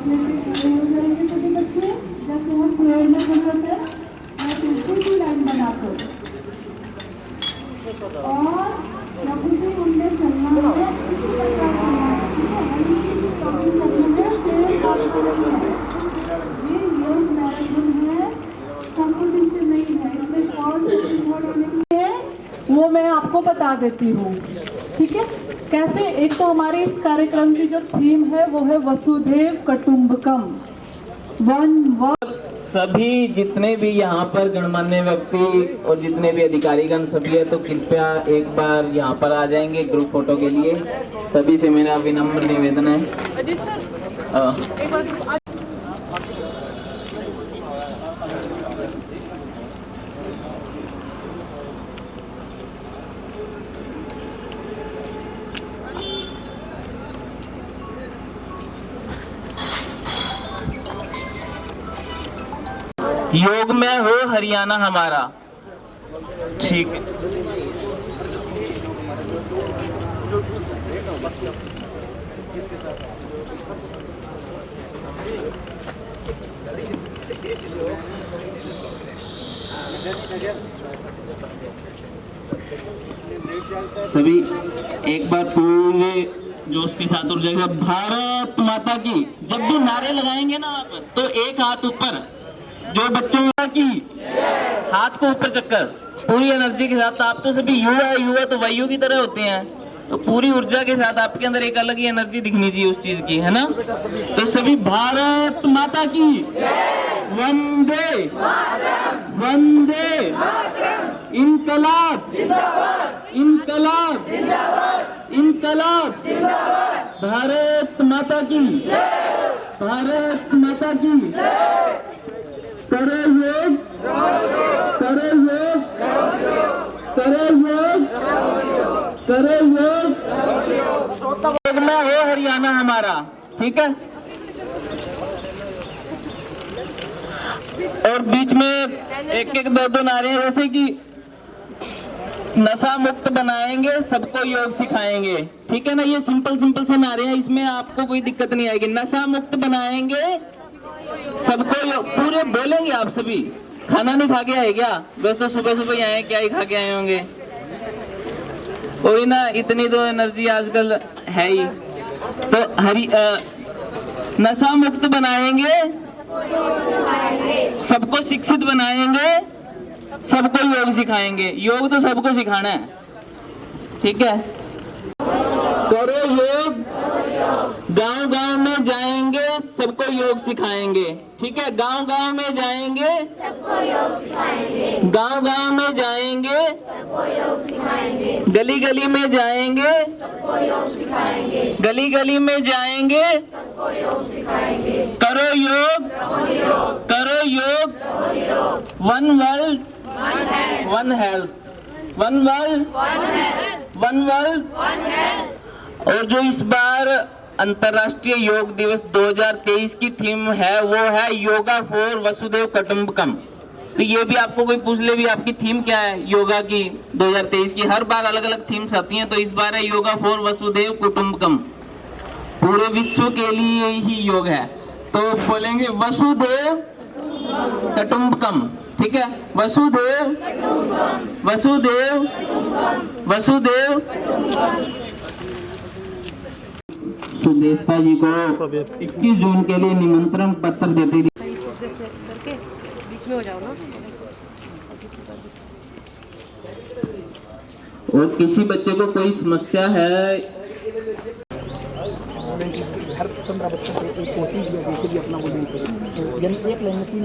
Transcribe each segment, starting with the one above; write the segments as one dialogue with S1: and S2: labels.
S1: Athletic खड़े हो जाएंगे सभी बच्चे। जैसे हम प्रेयर में जरूरत है, मैं तुझसे भी लाइन बनाकर और प्रभु जी उनने चलना है, इसी प्रकार चलना है। ठीक है, हल्की सी कमी करनी है, ये योग मैराथन है, कंपटीशन नहीं है। इसमें कौन से रिकॉर्ड होने के लिए वो मैं आपको बता देती हूँ। ठीक है, कैसे? एक तो हमारे इस कार्यक्रम की जो थीम है वो है वसुधैव कुटुंबकम।
S2: सभी जितने भी यहाँ पर गणमान्य व्यक्ति और जितने भी अधिकारीगण सभी है, तो कृपया एक बार यहाँ पर आ जाएंगे ग्रुप फोटो के लिए। सभी से मेरा विनम्र निवेदन है। योग में हो हरियाणा हमारा। ठीक है, सभी एक बार पूरे जोश के साथ उठ जाएगा। भारत माता की। जब भी नारे लगाएंगे ना आप, तो एक हाथ ऊपर, जो बच्चों की हाथ को ऊपर चक्कर, पूरी एनर्जी के साथ। आप तो सभी युवा तो वायु की तरह होते हैं, तो पूरी ऊर्जा के साथ आपके अंदर एक अलग ही एनर्जी दिखनी चाहिए उस चीज की, है ना? तो सभी भारत माता की वंदे वंदे, इनकलाब इनकलाब इनकलाब, भारत माता की, भारत माता की। करो योग, करो योग, करो योग, करो योग, योग में हो हरियाणा हमारा। ठीक है, और बीच में एक एक दो नारे हैं, जैसे कि नशा मुक्त बनाएंगे, सबको योग सिखाएंगे। ठीक है ना, ये सिंपल से नारे हैं, इसमें आपको कोई दिक्कत नहीं आएगी। नशा मुक्त बनाएंगे, सबको योग, पूरे बोलेंगे आप सभी। खाना नहीं खा के आए क्या? बस तो सुबह ही आए, क्या ही खा के आए होंगे? कोई ना, इतनी तो एनर्जी आजकल है ही। तो नशा मुक्त बनाएंगे, सबको शिक्षित बनाएंगे, सबको योग सिखाएंगे। योग तो सबको सिखाना है। ठीक है, करो योग, गांव में जाएंगे, सबको योग सिखाएंगे। ठीक है, गांव में जाएंगे, सबको योग सिखाएंगे। गांव में जाएंगे, सबको योग सिखाएंगे। गली में जाएंगे, सबको योग सिखाएंगे। गली में जाएंगे, सबको योग सिखाएंगे। करो योग, करो योग, one world one health, one world one health. और जो इस बार अंतर्राष्ट्रीय योग दिवस 2023 की थीम है वो है योगा फॉर वसुधैव कुटुंबकम। तो ये भी आपको कोई पूछ ले भी आपकी थीम क्या है योगा की 2023 की। हर बार अलग अलग थीम्स आती हैं, तो इस बार है योगा फॉर वसुधैव कुटुंबकम। पूरे विश्व के लिए ही योग है, तो बोलेंगे वसुधैव कुटुंबकम। ठीक है, वसुधैव वसुधैव वसुधैव। सुदेशा जी को 21 जून के लिए निमंत्रण पत्र देते। बीच में हो जाओ ना। और किसी बच्चे को कोई समस्या है,
S3: हर 15 बच्चों को एक कोचिंग दिया, जैसे भी अपना वो यानी एक लाइन में 3,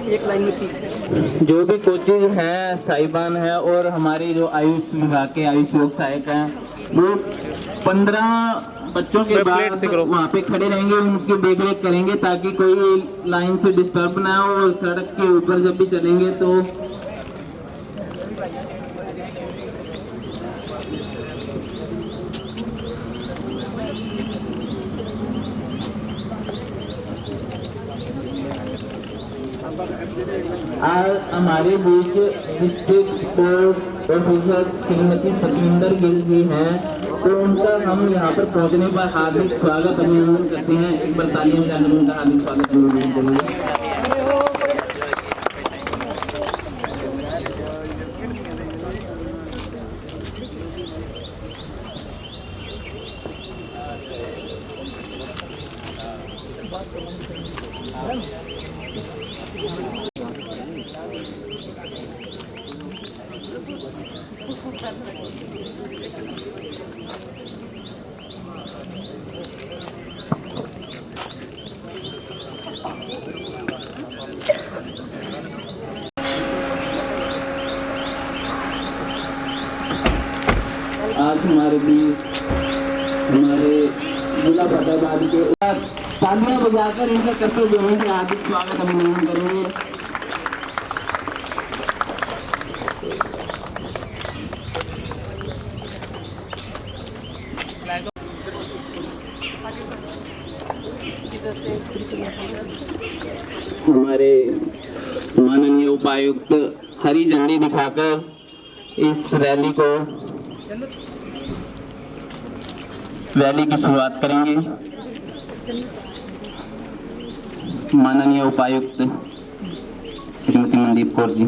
S3: एक लाइन में 3।
S2: जो भी कोचेज हैं साहिबान है, और हमारी जो आयुष विभाग के आयुष योग सहायक हैं, वो 15 बच्चों के बाद वहाँ पे खड़े रहेंगे, उनकी देखरेख करेंगे ताकि कोई लाइन से डिस्टर्ब ना हो। और सड़क के ऊपर जब भी चलेंगे तो आज हमारे बीच district sports officer Shrimati Satwinder Gill ji हैं। तो उनका हम यहाँ पर पहुँचने पर हार्दिक स्वागत अभिनंदन करते हैं। एक बार तालियां बजाकर उनका हार्दिक स्वागत अभिनंदन करेंगे। आज हमारे बीच हमारे जिला पदाधिकारी के तालियां बजाकर इनका कर्तव्य होने से हार्दिक स्वागत अभिनंदन करेंगे। हमारे माननीय उपायुक्त हरी झंडी दिखाकर इस रैली की शुरुआत करेंगे। माननीय उपायुक्त श्रीमती मनदीप कौर जी।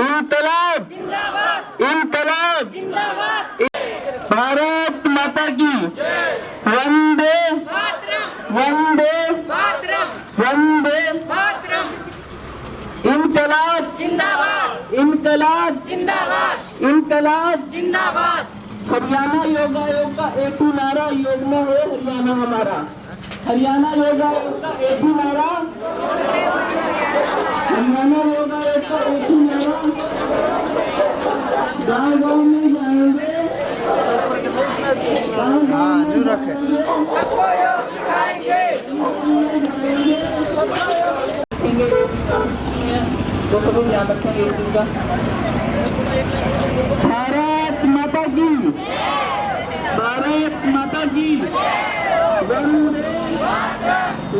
S2: इनकलाब इनकलाब भारत माता की वंदे वंदे वंदे इनकलाब जिंदाबाद इनकलाब जिंदाबाद इनकलाब जिंदाबाद। हरियाणा योग आयोग का एक ही नारा, योग में है हरियाणा हमारा। हरियाणा योग आयोग का एक ही नारा, हरियाणा योग आयोग का एक ही नारा। गाँव गाँव में जाएंगे, गाँव गाँव में जाएंगे, सबको योग सिखाएंगे। तो सब लोग ध्यान रखेंगे इस चीज का। भारत माता की, भारत माता की वंदे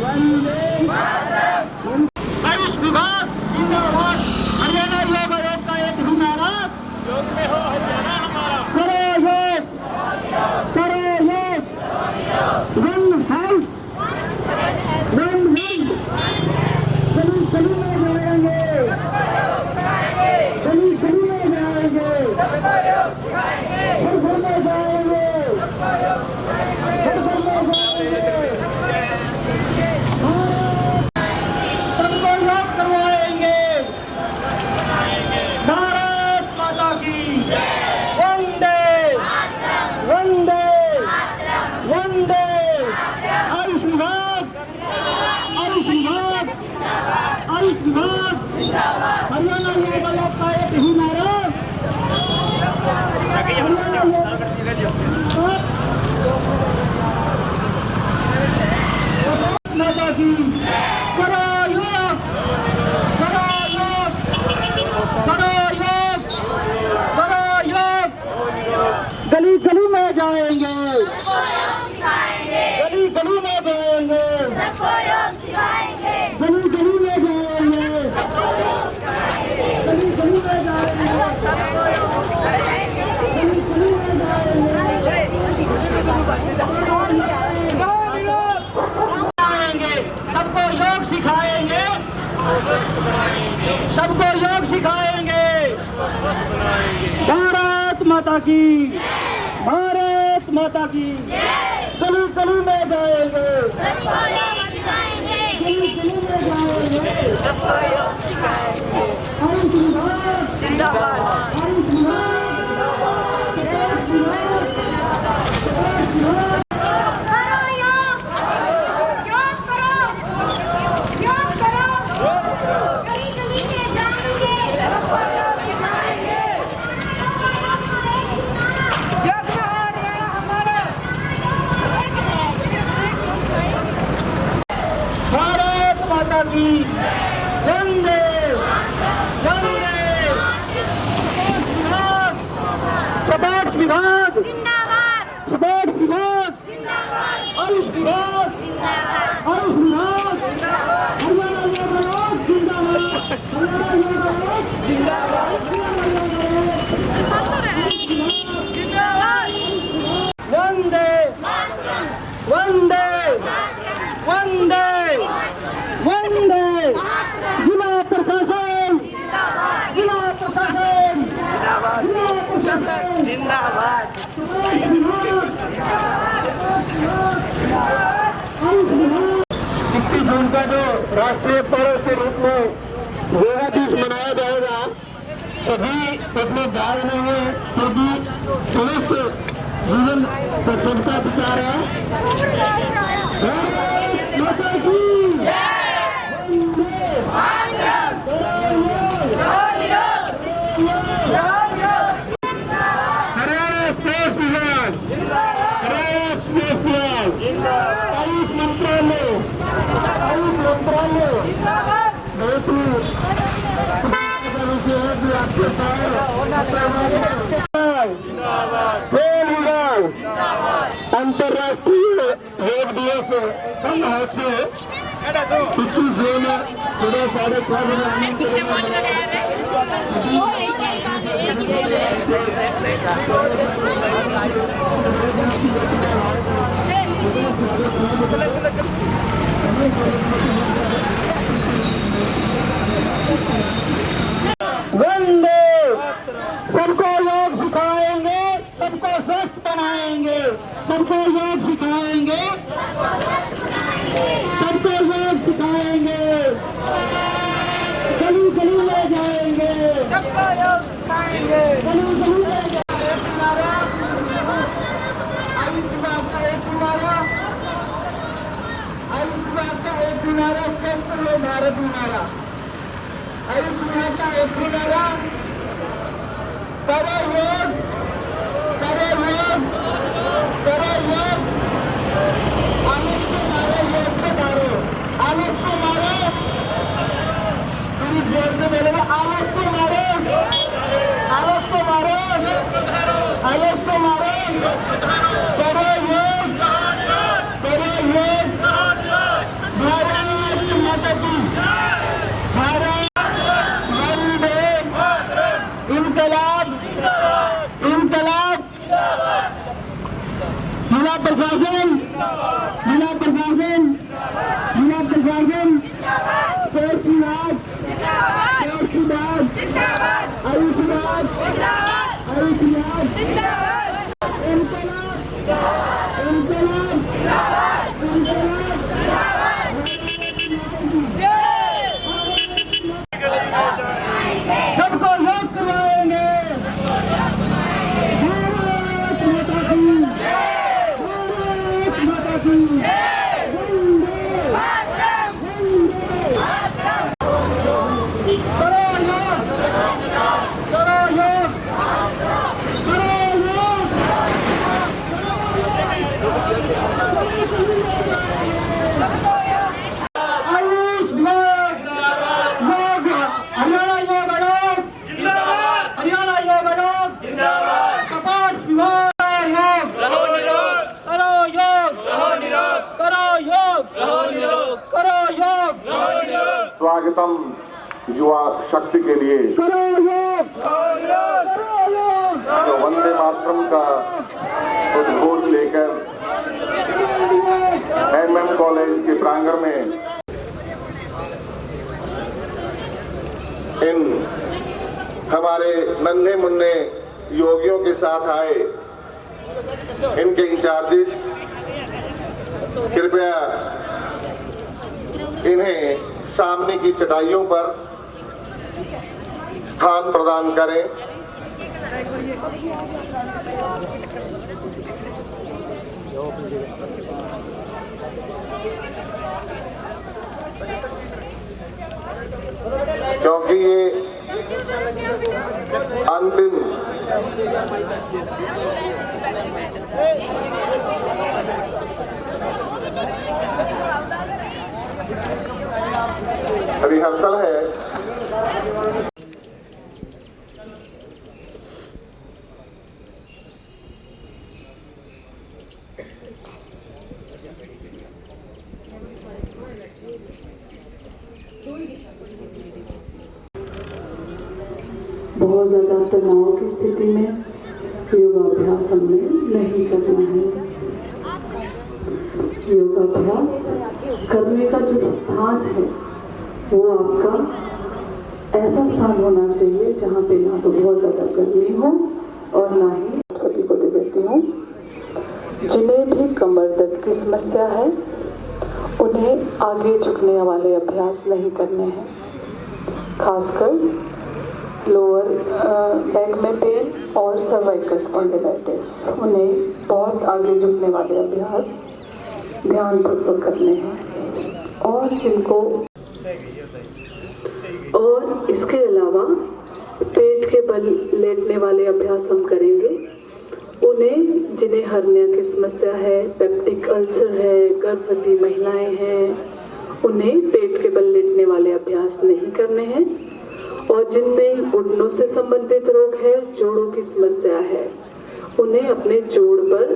S2: वंदे। आयुष विभाग जिंदाबाद। हरियाणा योग आयोग का एक ही नारा, योग में हो हरियाणा हमारा। करो योग, करो योग, वन हेल्थ, वन हेल्थ। गली गली में जाएंगे, गली गली में जाएंगे, घर घर में जाएंगे, घर घर में जाएंगे। सबको योग करवाएंगे। भारत माता की वंदे वंदे वंदे। आयुष विभाग, आयुष विभाग, आयुष विभाग। हरियाणा योग आयोग का एक ही नारा, माता की करो योग, करो योग, करो योग, करो योग। गली गली में जाएंगे, गली गली में जाएंगे, गली गली में जाएंगे, गली गली में जाएंगे। सबको योग सिखाएंगे, सबको योग सिखाएंगे। भारत माता की, भारत माता की। गली गली में जाएंगे, गली गली में जाएंगे, सबको योग सिखाएंगे। आयुष विभाग जिंदाबाद, आयुष विभाग की वंदे वंदे। स्पोर्ट्स विभाग जिंदाबाद, स्पोर्ट्स विभाग जिंदाबाद, आयुष विभाग जिंदाबाद, आयुष विभाग जिंदाबाद। हरियाणा योग आयोग जिंदाबाद, हरियाणा योग आयोग जिंदाबाद, हरियाणा योग आयोग जिंदाबाद।
S4: जिंदाबाद।
S5: 21 जून का जो राष्ट्रीय पर्व के रूप में योगा दिवस मनाया जाएगा, सभी अपने दाल में है क्योंकि समस्त जीवन सबका विचार है। भारत माता की हरियाणा स्पेस विभाग, हरियाणा स्पेस विभाग, आयुष मंत्रालय, बहुत ही विषय है कि आपके खेल विभाग अंतर्राष्ट्रीय योग दिवस हम हाथ से 21 जून सुबह 5:30 वंदे, सबको योग सिखाएंगे, सबको स्वस्थ बनाएंगे, सबको योग सिखाएंगे, सबको योग सिखाएंगे, गली गली ले जाएंगे, सबको योग सिखाएंगे, गली गली ले जाएंगे। आयुष विभाग का एक किनारा, आयुष विभाग का एक किनारा, स्वस्थ हो भारत किनारा, आयुष विभाग का एक किनारा, करो योग, करो योग, करो योग, आलस को मारो, योग को मारो, आलस को मारो, पूरी जोर से बोलेगा, आलस को मारो, आलस को मारो, आलस को मारो, करो योग, करो योग, भारत माता की, भारत वंदे इनकलाब, इनकलाब, जिला प्रशासन, जिला प्रशासन, जिला प्रशासन, स्पेस विभाग, स्पेस विभाग, आयुष विभाग, आयुष विभाग, इनकलाब, इनकलाब, सबको योग करवाएंगे। भारत माता की, भारत माता की, वंदे, वंदे। करो योग, करो योग, करो योग, आयुष विभाग, योग, हरियाणा योग आयोग, हरियाणा योग आयोग, सपाट विभाग, योग, करो योग, करो योग, करो योग,
S6: स्वागतम युवा शक्ति के लिए
S5: करो योग, करो योग,
S6: जो वंदे मातरम का उद्घोष लेकर MM कॉलेज के प्रांगण में इन हमारे नन्हे मुन्ने योगियों के साथ आए, इनके इंचार्जेस कृपया इन्हें सामने की चटाइयों पर स्थान प्रदान करें। क्योंकि ये अंतिम रिहर्सल है।
S7: बहुत ज़्यादा तनाव की स्थिति में योगाभ्यास हमें नहीं करना है। योगाभ्यास करने का जो स्थान है वो आपका ऐसा स्थान होना चाहिए जहाँ पे ना तो बहुत ज़्यादा गर्मी हो और ना ही सभी को दे देती हूँ। जिन्हें भी कमर दर्द की समस्या है उन्हें आगे झुकने वाले अभ्यास नहीं करने हैं, खासकर लोअर बैक में पेन और सर्वाइकल स्पॉन्डिलाइटिस, उन्हें बहुत आगे झुकने वाले अभ्यास ध्यानपूर्वक करने हैं। और इसके अलावा पेट के बल लेटने वाले अभ्यास हम करेंगे। उन्हें जिन्हें हर्निया की समस्या है, पेप्टिक अल्सर है, गर्भवती महिलाएं हैं, उन्हें पेट के बल लेटने वाले अभ्यास नहीं करने हैं। और जिनमें घुटनों से संबंधित रोग है, जोड़ों की समस्या है, उन्हें अपने जोड़ पर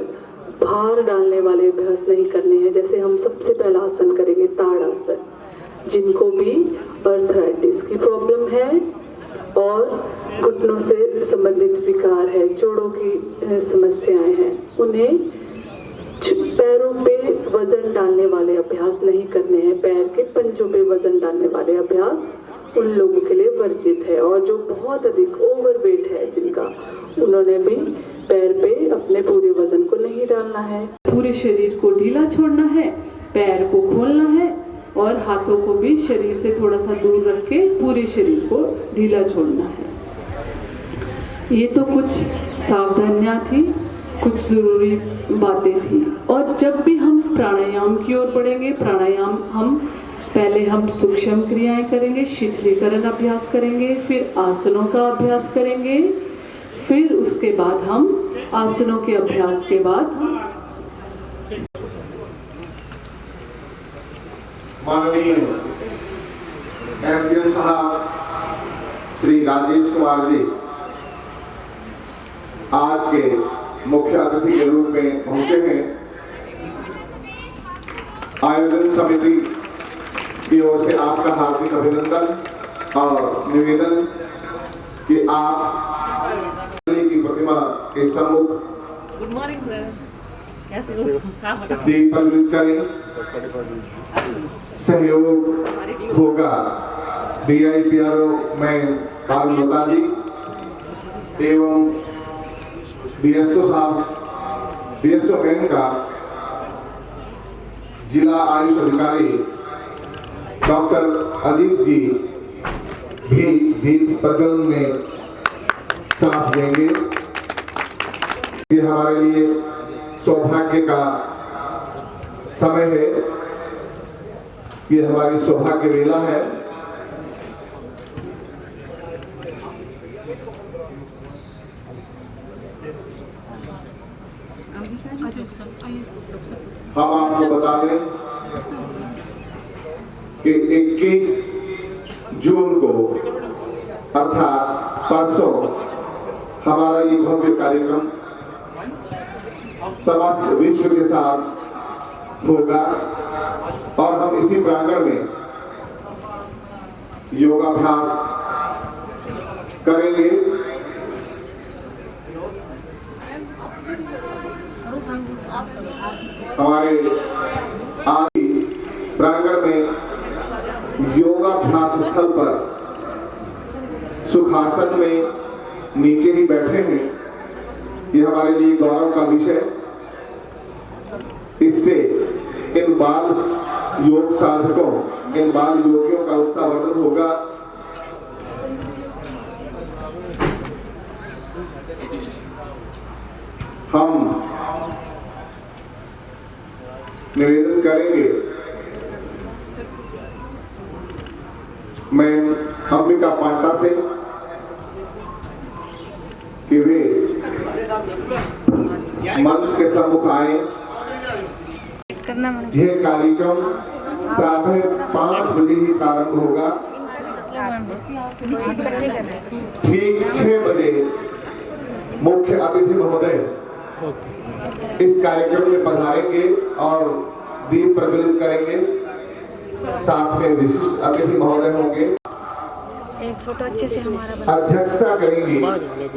S7: भार डालने वाले अभ्यास नहीं करने हैं। जैसे हम सबसे पहला आसन करेंगे ताड़ासन। जिनको भी अर्थराइटिस की प्रॉब्लम है और घुटनों से संबंधित विकार है, जोड़ों की समस्याएं हैं, उन्हें पैरों पे वजन डालने वाले अभ्यास नहीं करने हैं। पैर के पंजों पे वजन डालने वाले अभ्यास उन लोगों के लिए वर्जित है। और जो बहुत अधिक ओवरवेट है जिनका, उन्होंने भी पैर पे अपने पूरे वजन को नहीं डालना है। पूरे शरीर को ढीला छोड़ना है, पैर को खोलना है और हाथों को भी शरीर से थोड़ा सा दूर रख के पूरे शरीर को ढीला छोड़ना है। ये तो कुछ सावधानियां थी, कुछ ज़रूरी बातें थी। और जब भी हम प्राणायाम की ओर बढ़ेंगे, प्राणायाम पहले हम सूक्ष्म क्रियाएं करेंगे, शीतलीकरण अभ्यास करेंगे, फिर आसनों का अभ्यास करेंगे, फिर उसके बाद हम आसनों के अभ्यास के बाद
S6: माननीय एमपीएम साहब श्री राजेश कुमार जी आज के मुख्य अतिथि के रूप में पहुंचे हैं। आयोजन समिति की ओर से आपका हार्दिक अभिनंदन और निवेदन कि आप की प्रतिमा के सम्मुख दीप प्रज्वलित करें। सहयोग होगा DIPRO में पारुलता जी एवं DSO साहब, DSO मैन का जिला आयुष अधिकारी डॉक्टर अजीत जी भी दीप प्रज्वलन में साथ देंगे। ये हमारे लिए सौभाग्य का समय है, ये हमारी सौभाग्य वेला है। हम आपको बता दें कि 21 जून को अर्थात परसों हमारा ये भव्य कार्यक्रम समस्त विश्व के साथ होगा और हम इसी प्रांगण में योगाभ्यास करेंगे। हमारे आज प्रांगण में योगाभ्यास स्थल पर सुखासन में नीचे ही बैठे हैं। ये हमारे लिए गौरव का विषय। इससे इन बाल योग साधकों, इन बाल योगियों का उत्साहवर्धन होगा। हम निवेदन करेंगे मैं अंबिका पांटा से कि वे मंच के सम्मुख आए। यह कार्यक्रम प्रातः 5 बजे ही प्रारंभ होगा। ठीक 6 बजे मुख्य अतिथि महोदय इस कार्यक्रम में पधारेंगे और दीप प्रज्वलित करेंगे। साथ में विशिष्ट अतिथि महोदय होंगे।
S4: एक फोटो अच्छे से हमारा
S6: अध्यक्षता करेंगी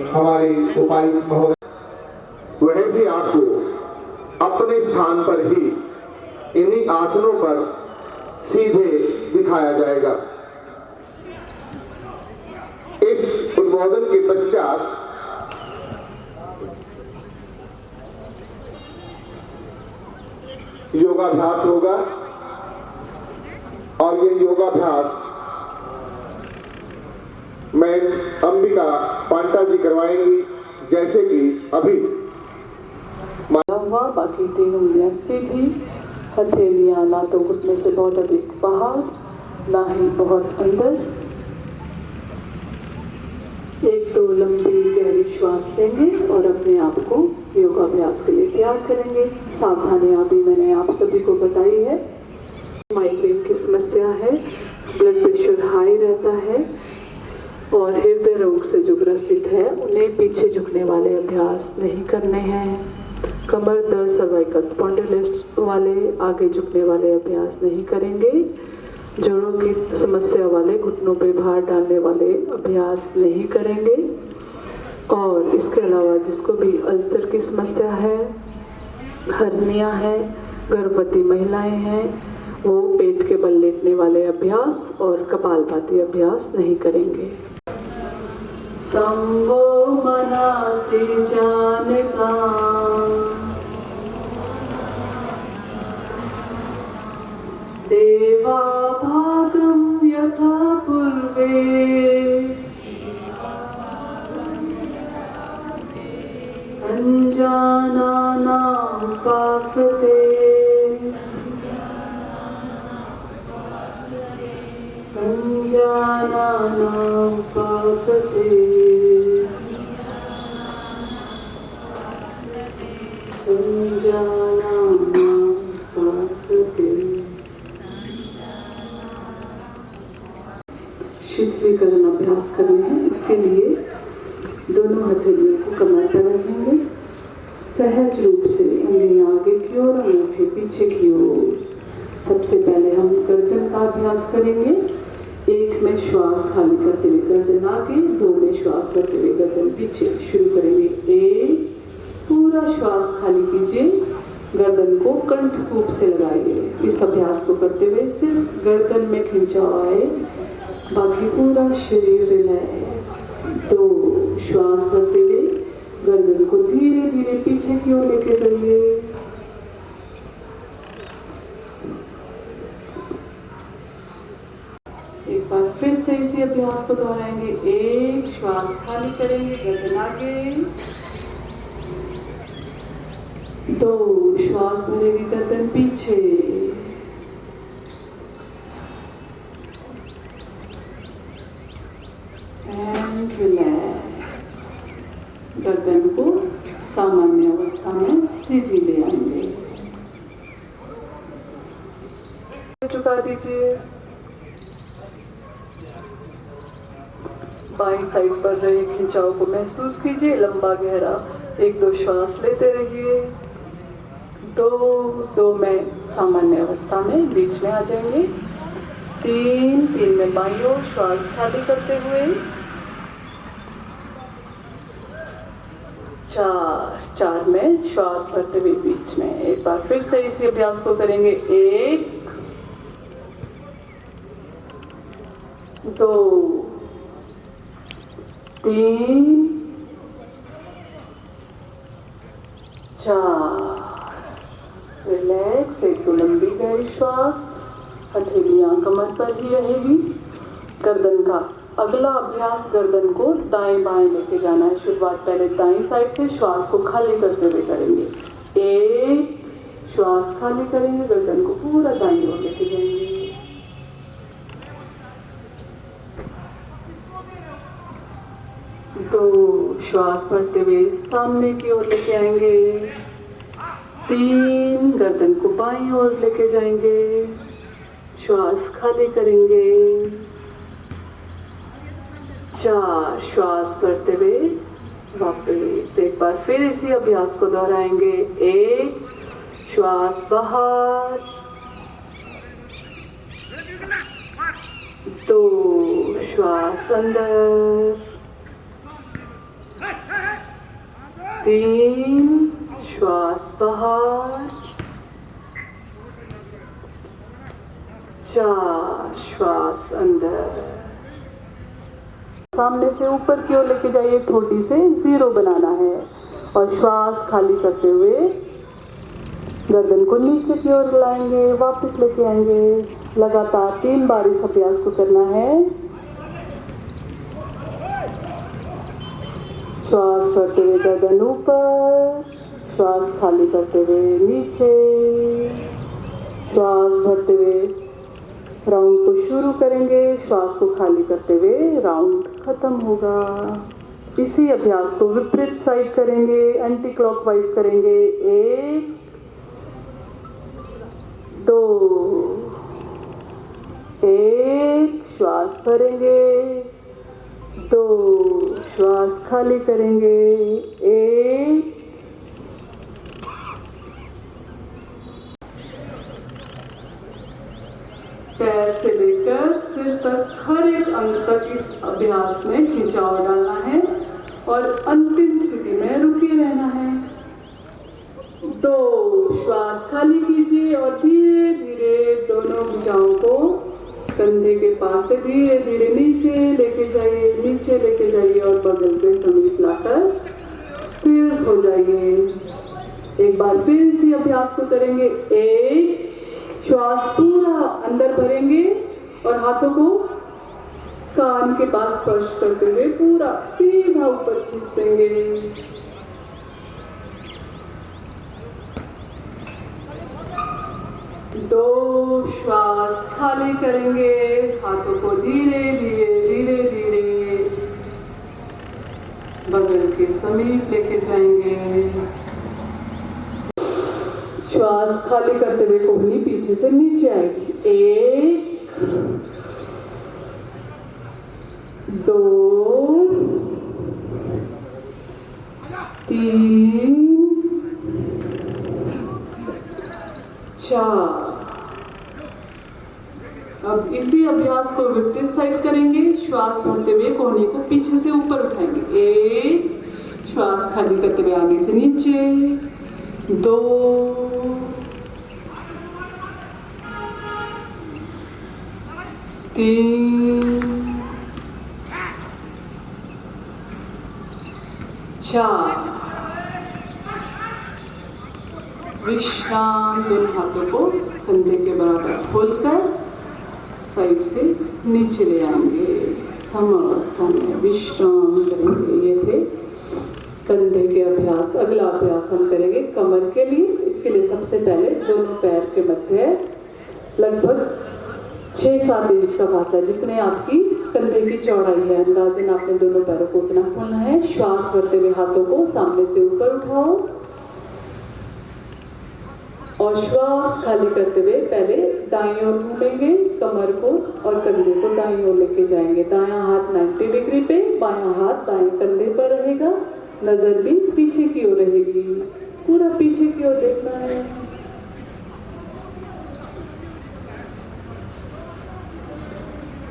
S6: हमारी उपायुक्त महोदय। वह भी आपको अपने स्थान पर ही इन्हीं आसनों पर सीधे दिखाया जाएगा। इस उद्बोधन के पश्चात योगाभ्यास होगा और ये योगाभ्यास मैं अंबिका पांटा जी करवाएंगी, जैसे कि अभी
S7: हुआ। बाकी 3 उंगलियां सीधी, हथेलियां ना तो घुटने से बहुत अधिक बाहर ना ही बहुत अंदर। 1-2 लंबी गहरी श्वास लेंगे और अपने आप को योगाभ्यास के लिए तैयार करेंगे। सावधानियां भी मैंने आप सभी को बताई है। माइग्रेन की समस्या है, ब्लड प्रेशर हाई रहता है और हृदय रोग से जो ग्रसित है उन्हें पीछे झुकने वाले अभ्यास नहीं करने हैं। कमर दर्द, सर्वाइकल स्पॉन्डिलोसिस वाले आगे झुकने वाले अभ्यास नहीं करेंगे। जोड़ों की समस्या वाले घुटनों पे भार डालने वाले अभ्यास नहीं करेंगे। और इसके अलावा जिसको भी अल्सर की समस्या है, हर्निया है, गर्भवती महिलाएं हैं, वो पेट के बल लेटने वाले अभ्यास और कपालभाति अभ्यास नहीं करेंगे। संगो मनासि जानका देवा भागं यथा पूर्वे संजानाना उपासते संजानाना उपासते संजानाना उपासते। शीतलीकरण अभ्यास करने हैं। इसके लिए दोनों हथेलियों को कमर पर रखेंगे। सहज रूप से उंगलियां आगे की ओर, अंगूठे पीछे की ओर। सबसे पहले हम गर्दन का अभ्यास करेंगे। 1 में श्वास खाली करते हुए गर्दन आगे, 2 में श्वास करते हुए गर्दन पीछे। शुरू करेंगे। 1, पूरा श्वास खाली कीजिए, गर्दन को कंठकूप से लगाइए। इस अभ्यास को करते हुए सिर्फ गर्दन में खिंचाव आए, बाकी पूरा शरीर रिलैक्स। 2, श्वास भरते हुए गर्दन को धीरे धीरे पीछे की ओर लेके जाइए। एक बार फिर से इसी अभ्यास को दोहराएंगे। 1, श्वास खाली करेंगे, गर्दन आगे। 2, श्वास भरेगी, गर्दन पीछे। And relax. गर्दन को सामान्य अवस्था में सीधी ले आएंगे। झुका दीजिए। बाईं साइड पर रहे खिंचाव को महसूस कीजिए। लंबा गहरा 1-2 श्वास लेते रहिए। 2 में सामान्य अवस्था में बीच में आ जाएंगे। 3 में बाईं ओर श्वास खाली करते हुए। 4 में श्वास भरते हुए बीच में। एक बार फिर से इसी अभ्यास को करेंगे। 1, 2, 3, 4। रिलैक्स। 1-2 लंबी गहरी श्वास, हथेलियां कमर पर ही रहेगी। गर्दन का अगला अभ्यास, गर्दन को दाएं बाएं लेके जाना है। शुरुआत पहले दाईं साइड से श्वास को खाली करते हुए करेंगे। 1, श्वास खाली करेंगे, गर्दन को पूरा दाईं ओर लेके जाएंगे। 2, श्वास भरते हुए सामने की ओर लेके आएंगे। 3, गर्दन को बाईं ओर लेके जाएंगे, श्वास खाली करेंगे। 4, श्वास भरते हुए वापस एक बार फिर इसी अभ्यास को दोहराएंगे। 1, श्वास बाहर। 2, श्वास अंदर। 3, श्वास बाहर। 4, श्वास अंदर। सामने से ऊपर की ओर लेके जाइए, थोड़ी से 0 बनाना है और श्वास खाली करते हुए गर्दन को नीचे की ओर लाएंगे, वापस लेके आएंगे। लगातार 3 बार इस अभ्यास को करना है। श्वास करते हुए गर्दन ऊपर, श्वास खाली करते हुए नीचे, श्वास भरते हुए राउंड को शुरू करेंगे, श्वास को खाली करते हुए राउंड खत्म होगा। इसी अभ्यास को विपरीत साइड करेंगे, एंटी क्लॉकवाइज करेंगे। 1 2 1 श्वास भरेंगे, 2 श्वास खाली करेंगे, 1 पैर से लेकर सिर तक हर एक अंग तक इस अभ्यास में खिंचाव डालना है और अंतिम स्थिति में रुके रहना है। 2 श्वास खाली कीजिए और धीरे धीरे दोनों भुजाओं को कंधे के पास से धीरे धीरे नीचे लेके जाइए और बगल के समीप लाकर स्थिर हो जाइए। एक बार फिर इसी अभ्यास को करेंगे। 1 श्वास पूरा अंदर भरेंगे और हाथों को कान के पास स्पर्श करते हुए पूरा सीधा ऊपर खींच देंगे। 2 श्वास खाली करेंगे, हाथों को धीरे धीरे बगल के समीप लेके जाएंगे। श्वास खाली करते हुए कोहनी पीछे से नीचे आएगी। 1 2 3 4। अब इसी अभ्यास को विपरीत साइड करेंगे। श्वास भरते हुए कोहनी को पीछे से ऊपर उठाएंगे। 1 श्वास खाली करते हुए आगे से नीचे, 2 3 4। विश्राम। दोनों हाथों को कंधे के बराबर खोलकर साइड से नीचे ले आएंगे। समावस्था में विश्राम करेंगे। ये थे कंधे के अभ्यास। अगला अभ्यास हम करेंगे कमर के लिए। इसके लिए सबसे पहले दोनों पैर के मध्य लगभग 6-7 इंच का फासला, जितने आपकी कंधे की चौड़ाई है अंदाज़न आपने दोनों पैरों को उतना खोलना है। श्वास भरते हुए हाथों को सामने से ऊपर उठाओ और श्वास खाली करते हुए पहले दाईं ओर घूमेंगे, कमर को और कंधे को दाईं ओर लेके जाएंगे। दायां हाथ 90 डिग्री पे, बायां हाथ दाएं कंधे पर रहेगा, नजर भी पीछे की ओर रहेगी, पूरा पीछे की ओर देखना है।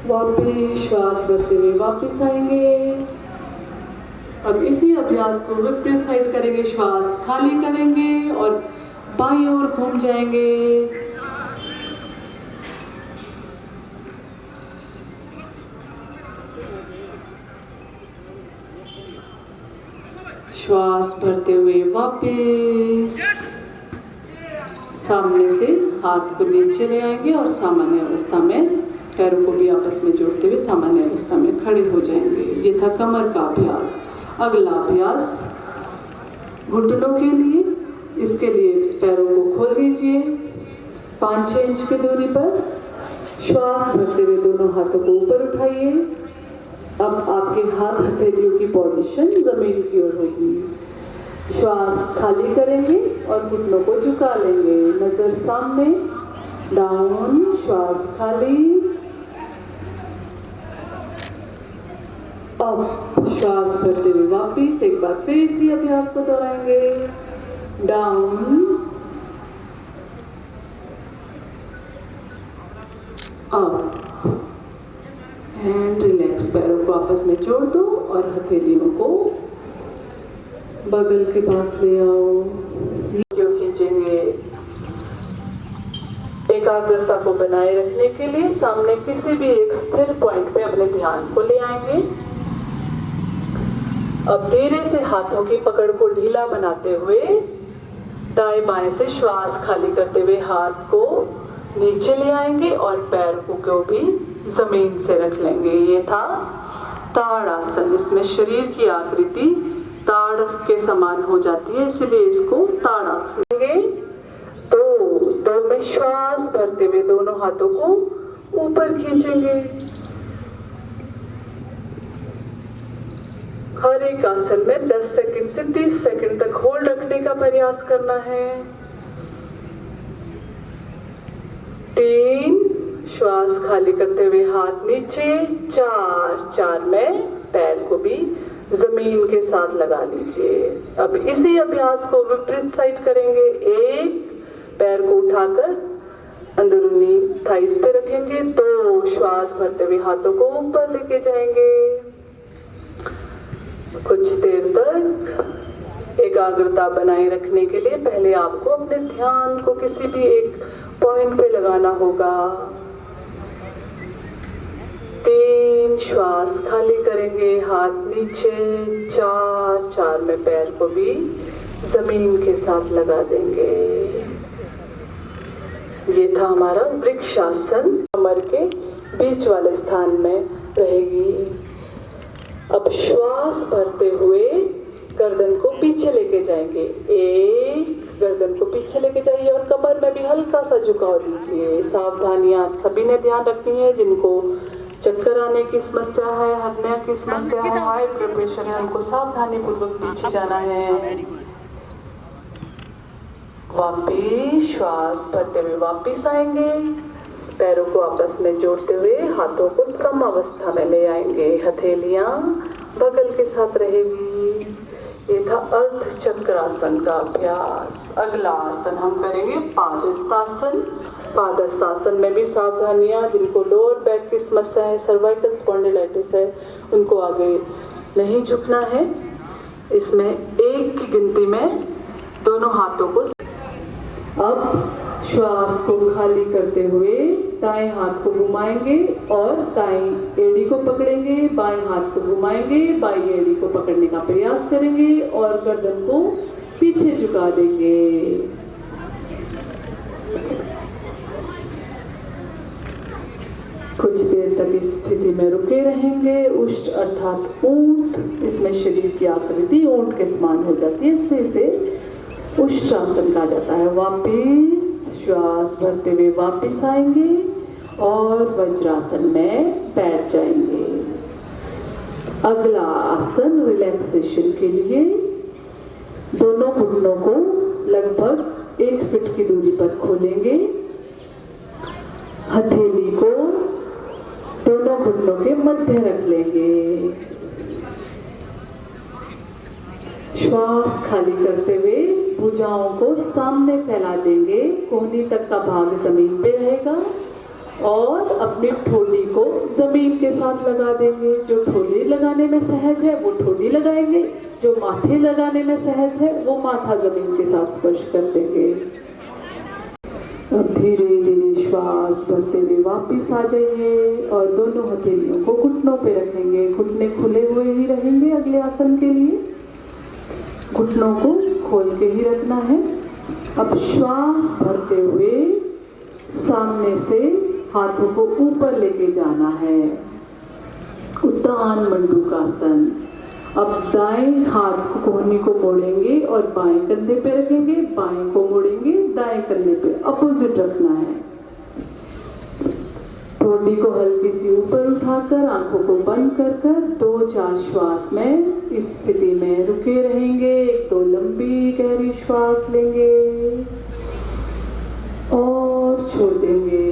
S7: वापिस श्वास भरते हुए वापिस आएंगे। अब इसी अभ्यास को विपरीत साइड करेंगे। श्वास खाली करेंगे और बाईं ओर घूम जाएंगे। श्वास भरते हुए वापस सामने से हाथ को नीचे ले आएंगे और सामान्य अवस्था में पैरों को भी आपस में जोड़ते हुए सामान्य अवस्था में खड़े हो जाएंगे। ये था कमर का अभ्यास। अगला अभ्यास घुटनों के लिए। इसके लिए पैरों को खोल दीजिए 5-6 इंच की दूरी पर। श्वास भरते हुए दोनों हाथों को ऊपर उठाइए। अब आपके हाथ हथेलियों की पोजीशन जमीन की ओर होगी। श्वास खाली करेंगे और घुटनों को झुका लेंगे, नजर सामने, डाउन, श्वास खाली। अब श्वास भरते हुए वापिस एक बार फिर इसी अभ्यास को दोहराएंगे। Down, up and relax. पैरों को आपस में जोड़ दो और हथेलियों को बगल के पास ले आओ। वीडियो खींचेंगे। एकाग्रता को बनाए रखने के लिए सामने किसी भी एक स्थिर पॉइंट पे अपने ध्यान को ले आएंगे। अब धीरे से हाथों की पकड़ को ढीला बनाते हुए दाएं बाएं से श्वास खाली करते हुए हाथ को नीचे ले आएंगे और पैर को भी जमीन से रख लेंगे। ये था ताड़ासन। इसमें शरीर की आकृति ताड़ के समान हो जाती है, इसलिए इसको ताड़ासन। तो में श्वास भरते हुए दोनों हाथों को ऊपर खींचेंगे। हर एक आसन में 10 सेकंड से 30 सेकंड तक होल्ड रखने का प्रयास करना है। 3 श्वास खाली करते हुए हाथ नीचे। 4 में पैर को भी जमीन के साथ लगा लीजिए। अब इसी अभ्यास को विपरीत साइड करेंगे। 1 पैर को उठाकर अंदरूनी थाइस पे रखेंगे। 2 श्वास भरते हुए हाथों को ऊपर लेके जाएंगे। कुछ देर तक एकाग्रता बनाए रखने के लिए पहले आपको अपने ध्यान को किसी भी एक पॉइंट पे लगाना होगा। 3 श्वास खाली करेंगे, हाथ नीचे। 4 में पैर को भी जमीन के साथ लगा देंगे। ये था हमारा वृक्षासन। कमर के बीच वाले स्थान में रहेगी। अब श्वास भरते हुए गर्दन को पीछे लेके जाएंगे। 1 गर्दन को पीछे लेके जाइए और कमर में भी हल्का सा झुकाव दीजिए। सावधानियां आप सभी ने ध्यान रखनी है। जिनको चक्कर आने की समस्या है, हर्निया की समस्या है, हाई ब्लड प्रेशर है, उनको सावधानी पूर्वक पीछे जाना है। वापिस श्वास भरते हुए वापिस आएंगे। पैरों को आपस में जोड़ते हुए हाथों को सम अवस्था में ले आएंगे। हथेलियां बगल के साथ रहेगी। ये था अर्ध चक्रासन का अभ्यास। अगला आसन हम करेंगे पादहस्तासन। पादहस्तासन में भी सावधानियां। जिनको लोअर बैक की समस्या है, सर्वाइकल स्पॉन्डिलाइटिस है, उनको आगे नहीं झुकना है। इसमें 1 की गिनती में दोनों हाथों को। अब श्वास को खाली करते हुए दाएं हाथ को घुमाएंगे और दाएं एड़ी को पकड़ेंगे। बाएं हाथ को घुमाएंगे, बाएं एड़ी को पकड़ने का प्रयास करेंगे और गर्दन को पीछे झुका देंगे। कुछ देर तक इस स्थिति में रुके रहेंगे। उष्ट अर्थात ऊंट। इसमें शरीर की आकृति ऊंट के समान हो जाती है, इसलिए इसे उष्ट्रासन कहा जाता है। वापिस श्वास भरते हुए वापिस आएंगे और वज्रासन में बैठ जाएंगे। अगला आसन रिलैक्सेशन के लिए दोनों घुटनों को लगभग 1 फीट की दूरी पर खोलेंगे। हथेली को दोनों घुटनों के मध्य रख लेंगे। श्वास खाली करते हुए भुजाओं को सामने फैला देंगे। कोहनी तक का भाग जमीन पे रहेगा और अपनी ठोडी को जमीन के साथ लगा देंगे। जो ठोडी लगाने में सहज है वो ठोडी लगाएंगे, जो माथे लगाने में सहज है वो माथा जमीन के साथ स्पर्श कर देंगे। अब धीरे धीरे श्वास भरते हुए वापिस आ जाइए और दोनों हथेलियों को घुटनों पे रखेंगे। घुटने खुले हुए ही रहेंगे अगले आसन के लिए। घुटनों को खोल के ही रखना है। अब श्वास भरते हुए सामने से हाथों को ऊपर लेके जाना है। उत्तान मंडूकासन। अब दाएं हाथ को कोहनी को मोड़ेंगे और बाएं कंधे पे रखेंगे। बाएं को मोड़ेंगे, दाएं कंधे पे अपोजिट रखना है। ठोडी को हल्की सी ऊपर उठाकर आंखों को बंद कर 2-4 श्वास में इस स्थिति में रुके रहेंगे। 1-2 लंबी गहरी श्वास लेंगे और छोड़ देंगे।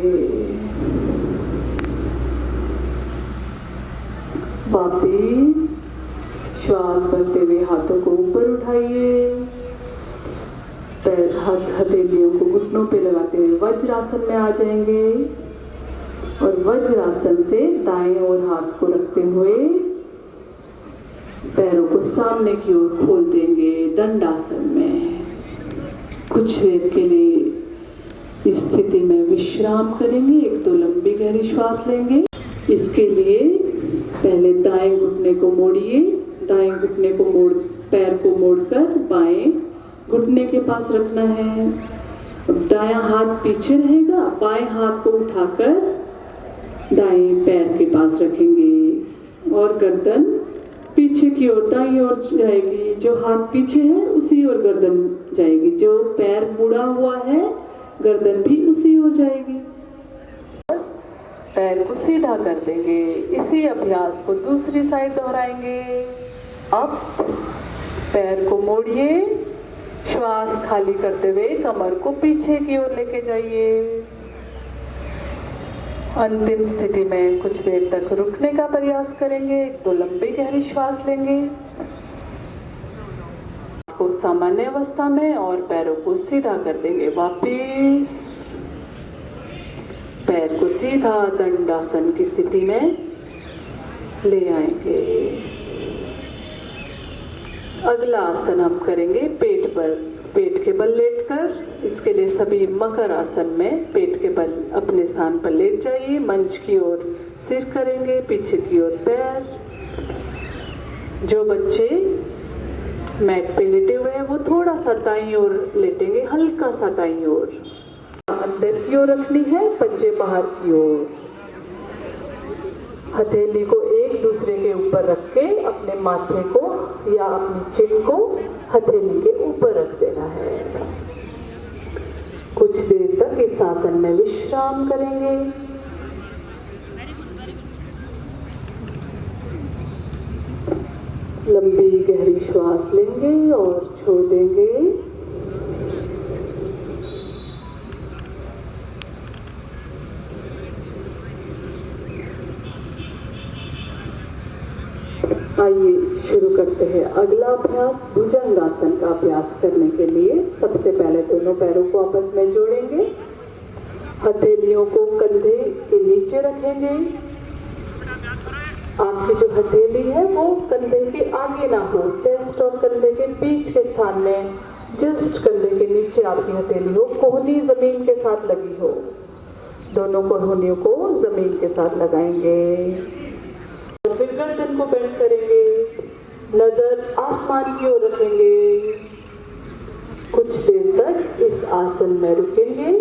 S7: वापिस श्वास भरते हुए हाथों को ऊपर उठाइए। पैर हथेलियों को घुटनों पे लगाते हुए वज्रासन में आ जाएंगे और वज्रासन से दाएं ओर हाथ को रखते हुए पैरों को सामने की ओर खोल देंगे। दंडासन में कुछ देर के लिए इस स्थिति में विश्राम करेंगे। 1-2 लंबी गहरी श्वास लेंगे। इसके लिए पहले दाएं घुटने को मोड़िए। दाएं घुटने को पैर को मोड़कर बाएं घुटने घुटने के पास रखना है। दायां हाथ पीछे रहेगा, बाएं हाथ को उठाकर दाएं पैर के पास रखेंगे और गर्दन पीछे की ओर दाईं ओर जाएगी। जो हाथ पीछे है उसी ओर गर्दन जाएगी, जो पैर मुड़ा हुआ है गर्दन भी उसी ओर जाएगी। पैर को सीधा कर देंगे। इसी अभ्यास को दूसरी साइड दोहराएंगे। अब पैर को मोड़िए, श्वास खाली करते हुए कमर को पीछे की ओर लेके जाइए। अंतिम स्थिति में कुछ देर तक रुकने का प्रयास करेंगे। तो लंबी गहरी श्वास लेंगे को सामान्य अवस्था में और पैरों को सीधा कर देंगे। वापिस पैर को सीधा दंडासन की स्थिति में ले आएंगे। अगला आसन हम करेंगे पेट पर, पेट के बल लेटकर। इसके लिए सभी मकर आसन में पेट के बल अपने स्थान पर लेट जाइए। मंच की ओर सिर करेंगे, पीछे की ओर पैर। जो बच्चे मैट पे लेटे हुए हैं वो थोड़ा सा दाईं ओर लेटेंगे, हल्का सा दाईं ओर। अंदर की ओर रखनी है, पंजे बाहर की ओर। हथेली को एक दूसरे के ऊपर रख के अपने माथे को या अपनी चिन को हथेली के ऊपर रख देना है। कुछ देर तक इस आसन में विश्राम करेंगे। लंबी गहरी श्वास लेंगे और छोड़ देंगे। आइए शुरू करते हैं अगला अभ्यास। भुजंगासन का अभ्यास करने के लिए सबसे पहले दोनों पैरों को आपस में जोड़ेंगे। हथेलियों को कंधे के नीचे रखेंगे। आपकी जो हथेली है वो कंधे के आगे ना हो, चेस्ट और कंधे के बीच के स्थान में, जस्ट कंधे के नीचे आपकी हथेली हो। कोहनी जमीन के साथ लगी हो। दोनों कोहनियों को जमीन के साथ लगाएंगे। फिर गर्दन को बेंड करेंगे, नजर आसमान की ओर रखेंगे। कुछ देर तक इस आसन में रुकेंगे।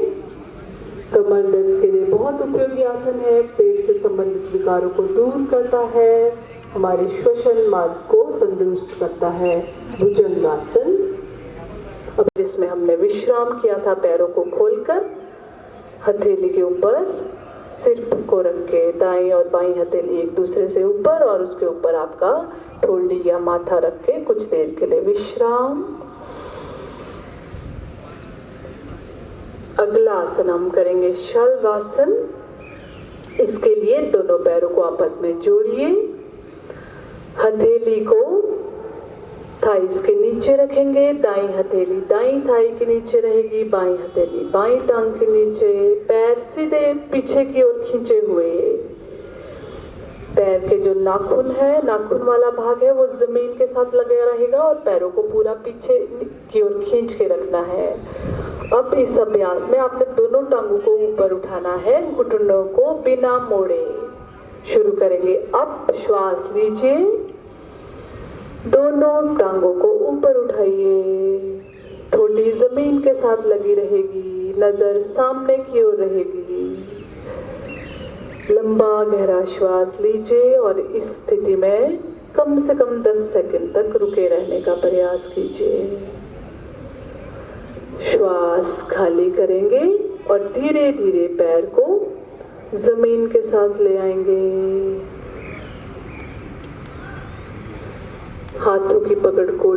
S7: कमर दर्द के लिए बहुत उपयोगी आसन है। पेट से संबंधित विकारों को दूर करता है, हमारे श्वसन मार्ग को तंदुरुस्त करता है। भुजंगासन, अब जिसमें हमने विश्राम किया था पैरों को खोलकर, हथेली के ऊपर सिर को रख के दाईं और बाईं हथेली एक दूसरे से ऊपर और उसके ऊपर आपका ठोड़ी या माथा रख के कुछ देर के लिए विश्राम। अगला आसन हम करेंगे शलवासन। इसके लिए दोनों पैरों को आपस में जोड़िए। हथेली को थाइस के नीचे रखेंगे। दाईं हथेली दाईं थाई के नीचे रहेगी, बाईं हथेली बाईं टांग के नीचे। पैर सीधे पीछे की ओर खींचे हुए। पैर के जो नाखून है, नाखून वाला भाग है, वो जमीन के साथ लगा रहेगा और पैरों को पूरा पीछे की ओर खींच के रखना है। अब इस अभ्यास में आपने दोनों टांगों को ऊपर उठाना है, घुटनों को बिना मोड़े। शुरू करेंगे। अब श्वास लीजिए, दोनों टांगों को ऊपर उठाइए। ठोड़ी जमीन के साथ लगी रहेगी, नजर सामने की ओर रहेगी। लंबा गहरा श्वास लीजिए और इस स्थिति में कम से कम 10 सेकंड तक रुके रहने का प्रयास कीजिए। श्वास खाली करेंगे और धीरे धीरे पैर को जमीन के साथ ले आएंगे। हाथों की पकड़ को,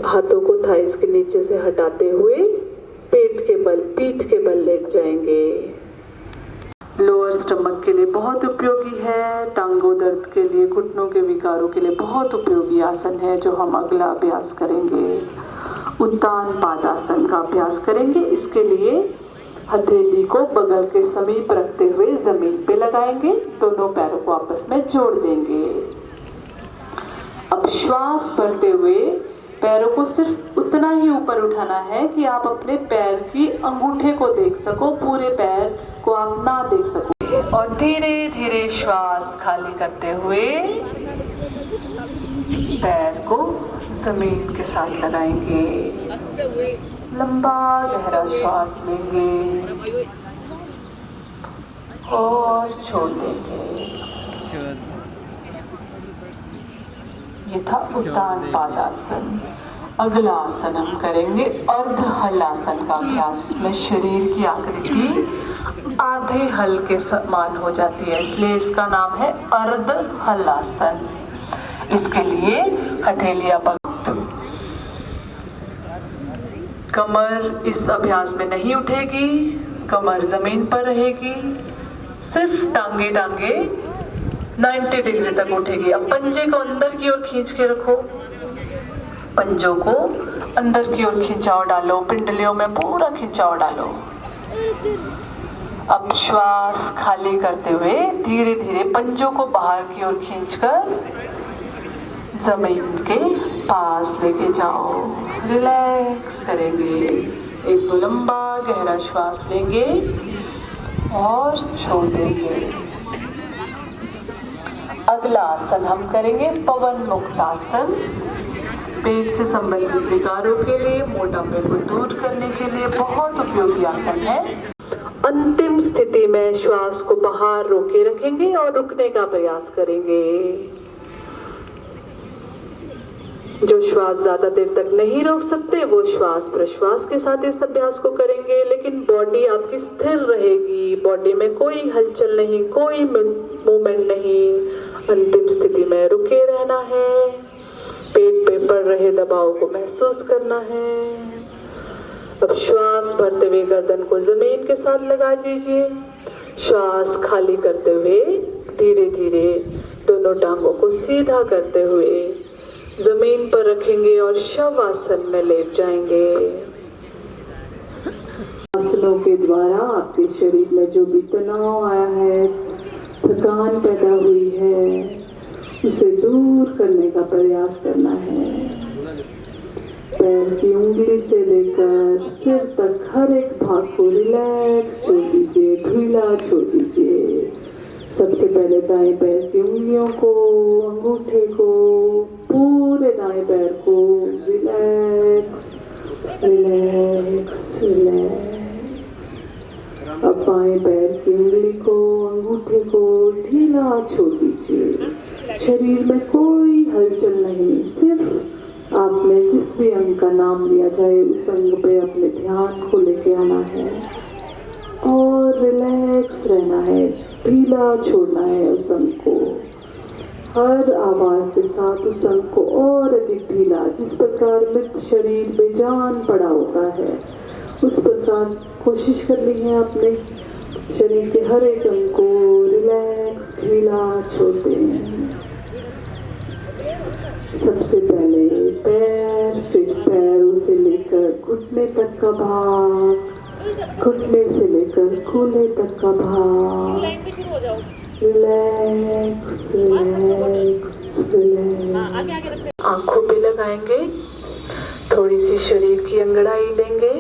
S7: हाथों को थाइस के नीचे से हटाते हुए पीठ के बल लेट जाएंगे। लोअर स्टमक के लिए बहुत उपयोगी है। टांगों दर्द के लिए, घुटनों के विकारों के लिए बहुत उपयोगी आसन है जो हम अगला अभ्यास करेंगे। उत्तान पादासन का अभ्यास करेंगे। इसके लिए हथेली को बगल के समीप रखते हुए जमीन पे लगाएंगे। दोनों पैरों को आपस में जोड़ देंगे। अब श्वास भरते हुए पैरों को सिर्फ उतना ही ऊपर उठाना है कि आप अपने पैर की अंगूठे को देख सको, पूरे पैर को आप ना देख सको। और धीरे धीरे श्वास खाली करते हुए पैर को जमीन के साथ लगाएंगे, लंबा गहरा श्वास लेंगे और छोड़ देंगे। ये था उत्तान पादासन। अगला आसन हम करेंगे अर्ध हल आसन का अभ्यास। इसमें शरीर की आकृति आधे हल के समान हो जाती है, इसलिए इसका नाम है अर्ध हल आसन। इसके लिए हथेलियां पकड़, कमर इस अभ्यास में नहीं उठेगी, कमर जमीन पर रहेगी, सिर्फ टांगे 90 डिग्री तक उठेगी। अब पंजे को अंदर की ओर खींच के रखो, पंजों को अंदर की ओर खिंचाव डालो, पिंडलियों में पूरा खिंचाव डालो। अब श्वास खाली करते हुए धीरे धीरे पंजों को बाहर की ओर खींचकर जमीन के पास लेके जाओ। रिलैक्स करेंगे, एक दो लंबा गहरा श्वास लेंगे और छोड़ देंगे। अगला आसन हम करेंगे पवन मुक्तासन। पेट से संबंधित विकारों के लिए, मोटापे को दूर करने के लिए बहुत उपयोगी आसन है। अंतिम स्थिति में श्वास को बाहर रोके रखेंगे और रुकने का प्रयास करेंगे। जो श्वास ज्यादा देर तक नहीं रोक सकते वो श्वास प्रश्वास के साथ इस अभ्यास को करेंगे, लेकिन बॉडी आपकी स्थिर रहेगी, बॉडी में कोई हलचल नहीं, कोई मूवमेंट नहीं। अंतिम स्थिति में रुके रहना है, पेट पे पड़ रहे दबाव को महसूस करना है। अब श्वास भरते हुए गर्दन को जमीन के साथ लगा दीजिए। श्वास खाली करते हुए धीरे धीरे दोनों टांगों को सीधा करते हुए जमीन पर रखेंगे और शव आसन में लेट जाएंगे। आसनों के द्वारा आपके शरीर में जो भी तनाव आया है, थकान पैदा हुई है, उसे दूर करने का प्रयास करना है। पैर की उंगली से लेकर सिर तक हर एक भाग को रिलैक्स छोड़ दीजिए, ढीला छोड़ दीजिए। सबसे पहले दाएं पैर की उंगलियों को, अंगूठे को, पूरे दाएं पैर को रिलैक्स रिलैक्स रिलैक्स। अब बाएं पैर की उंगली को, अंगूठे को ढीला छोड़ दीजिए। शरीर में कोई हलचल नहीं, सिर्फ आपने जिस भी अंग का नाम लिया जाए उस अंग पे अपने ध्यान को लेके आना है और रिलैक्स रहना है, ढीला छोड़ना है उस अंग को। हर आवाज के साथ उस अंग को और अधिक ढीला, जिस प्रकार मृत शरीर बेजान पड़ा होता है उस प्रकार कोशिश करनी है अपने शरीर के हर एक अंग को रिलैक्स ढीला छोड़ दें। सबसे पहले पैर, फिर पैरों से लेकर घुटने तक का भाग, घुटने से लेकर कूल्हे तक का भाग। Relax relax relax. आंखों पे लगाएंगे, थोड़ी सी शरीर की अंगड़ाई लेंगे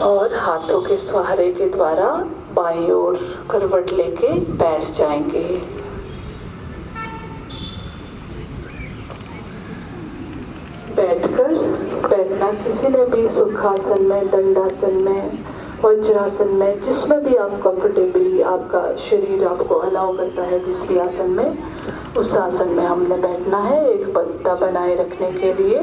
S7: और हाथों के सहारे के द्वारा बाईं ओर करवट लेके बैठ जाएंगे। बैठना किसी ने भी सुखासन में, दंडासन में, वज्रासन में, जिसमें भी आप कंफर्टेबली, आपका शरीर आपको अलाउ करता है जिस भी आसन में, उस आसन में हमने बैठना है। एक पत्ता बनाए रखने के लिए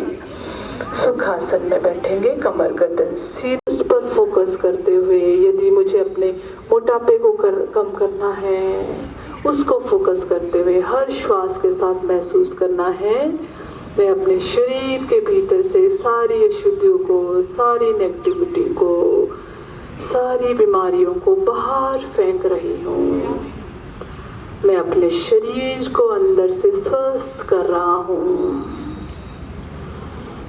S7: सुखासन में बैठेंगे, कमर गर्दन सीधी, उस पर फोकस करते हुए। यदि मुझे अपने मोटापे को कम करना है, उसको फोकस करते हुए हर श्वास के साथ महसूस करना है मैं अपने शरीर के भीतर से सारी अशुद्धियों को, सारी नेगेटिविटी को, सारी बीमारियों को बाहर फेंक रही हूँ। मैं अपने शरीर को अंदर से स्वस्थ कर रहा हूँ।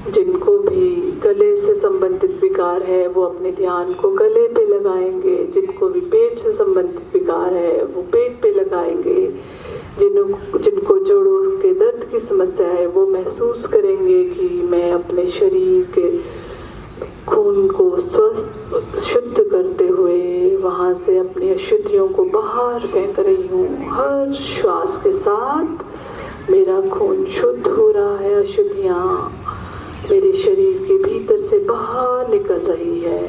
S7: जिनको भी गले से संबंधित विकार है वो अपने ध्यान को गले पे लगाएंगे, जिनको भी पेट से संबंधित विकार है वो पेट पे लगाएंगे, जिनको जोड़ों के दर्द की समस्या है वो महसूस करेंगे कि मैं अपने शरीर के खून को स्वस्थ शुद्ध करते हुए वहाँ से अपनी अशुद्धियों को बाहर फेंक रही हूँ। हर श्वास के साथ मेरा खून शुद्ध हो रहा है, अशुद्धियाँ मेरे शरीर के भीतर से बाहर निकल रही है।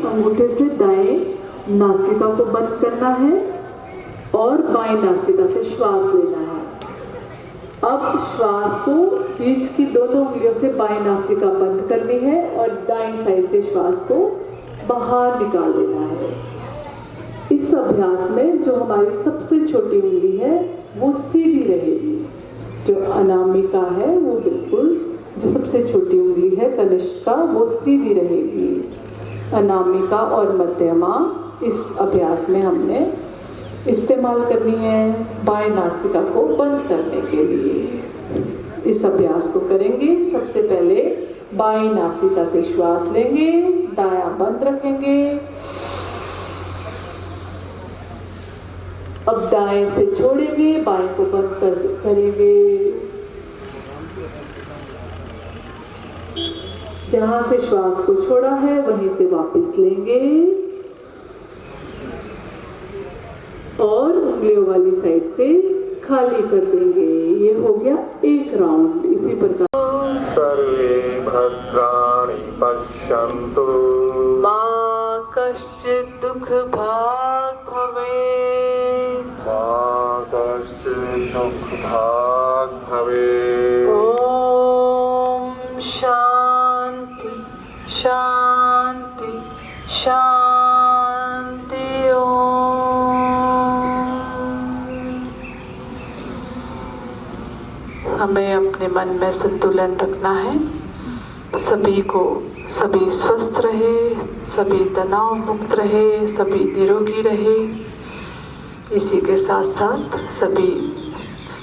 S7: अंगूठे से दाएं नासिका को बंद करना है और बाएं नासिका से श्वास लेना है। अब श्वास को बीच की दोनों उंगलियों से बाएं नासिका बंद करनी है और दाएं साइड से श्वास को बाहर निकाल देना है। इस अभ्यास में जो हमारी सबसे छोटी उंगली है वो सीधी रहेगी, जो अनामिका है वो बिल्कुल, जो सबसे छोटी उंगली है कनिष्का वो सीधी रहेगी। अनामिका और मध्यमा इस अभ्यास में हमने इस्तेमाल करनी है बाएं नासिका को बंद करने के लिए। इस अभ्यास को करेंगे। सबसे पहले बाएं नासिका से श्वास लेंगे, दायां बंद रखेंगे। अब दाएं से छोड़ेंगे, बाएं को बंद करेंगे। जहां से श्वास को छोड़ा है वहीं से वापस लेंगे और उंगलियों वाली साइड से खाली कर देंगे। ये हो गया एक राउंड। इसी प्रकार
S6: सर्वे भद्राणि पश्यन्तु
S7: मा कश्चित् दुख भाग् भवेत्,
S6: मा कश्चित् दुःख भाग् भवेत्।
S7: ओम शांति शांति शांति। हमें अपने मन में संतुलन रखना है। सभी स्वस्थ रहे, सभी तनाव मुक्त रहे, सभी निरोगी रहे। इसी के साथ साथ सभी,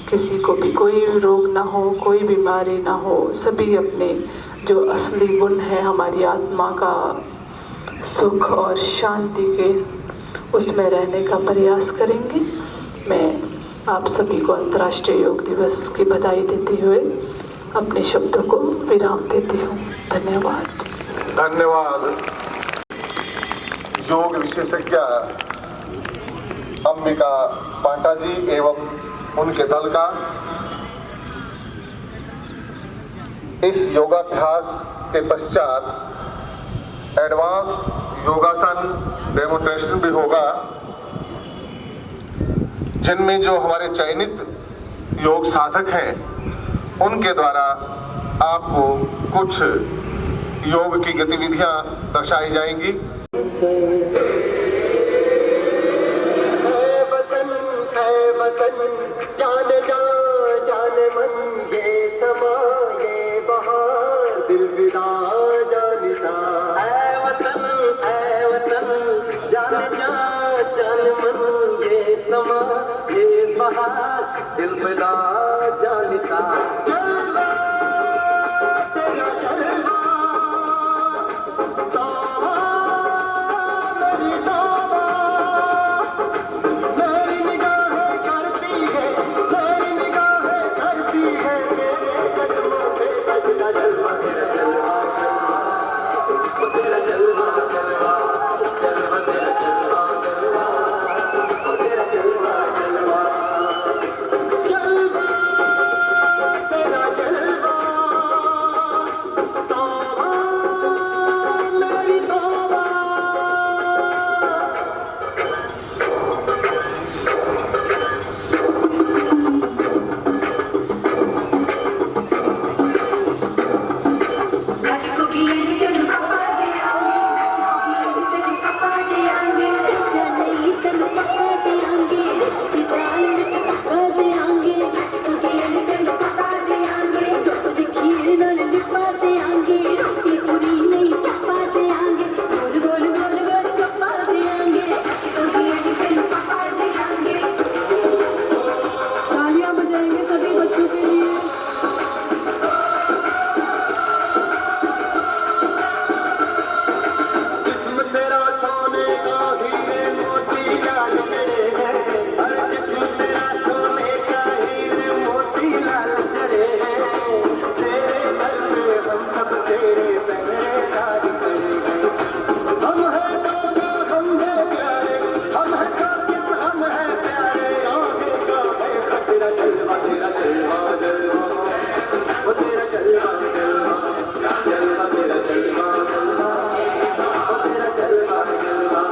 S7: किसी को भी कोई रोग ना हो, कोई बीमारी ना हो, सभी अपने जो असली गुण है हमारी आत्मा का, सुख और शांति के, उसमें रहने का प्रयास करेंगे। मैं आप सभी को अंतर्राष्ट्रीय योग दिवस की बधाई देते हुए अपने शब्दों को विराम देती हूँ। धन्यवाद।
S6: धन्यवाद। योग विशेषज्ञ अंबिका पांटा जी एवं उनके दल का इस योगाभ्यास के पश्चात एडवांस योगासन डेमोन्स्ट्रेशन भी होगा, जिनमें जो हमारे चयनित योग साधक हैं उनके द्वारा आपको कुछ योग की गतिविधियां दर्शाई जाएंगी।
S5: जाने जा जाने मन ये समा ये बहार दिल फिदा जानिसा। ऐ वतन जाने जा जाने मन ये समा ये बहार दिल फिदा जानिसा। जलवा तेरा जलवा तेरा
S8: जलवा तेरा जलवा जलवा वो तेरा जलवा जलवा जलवा तेरा जलवा जलवा वो तेरा जलवा जलवा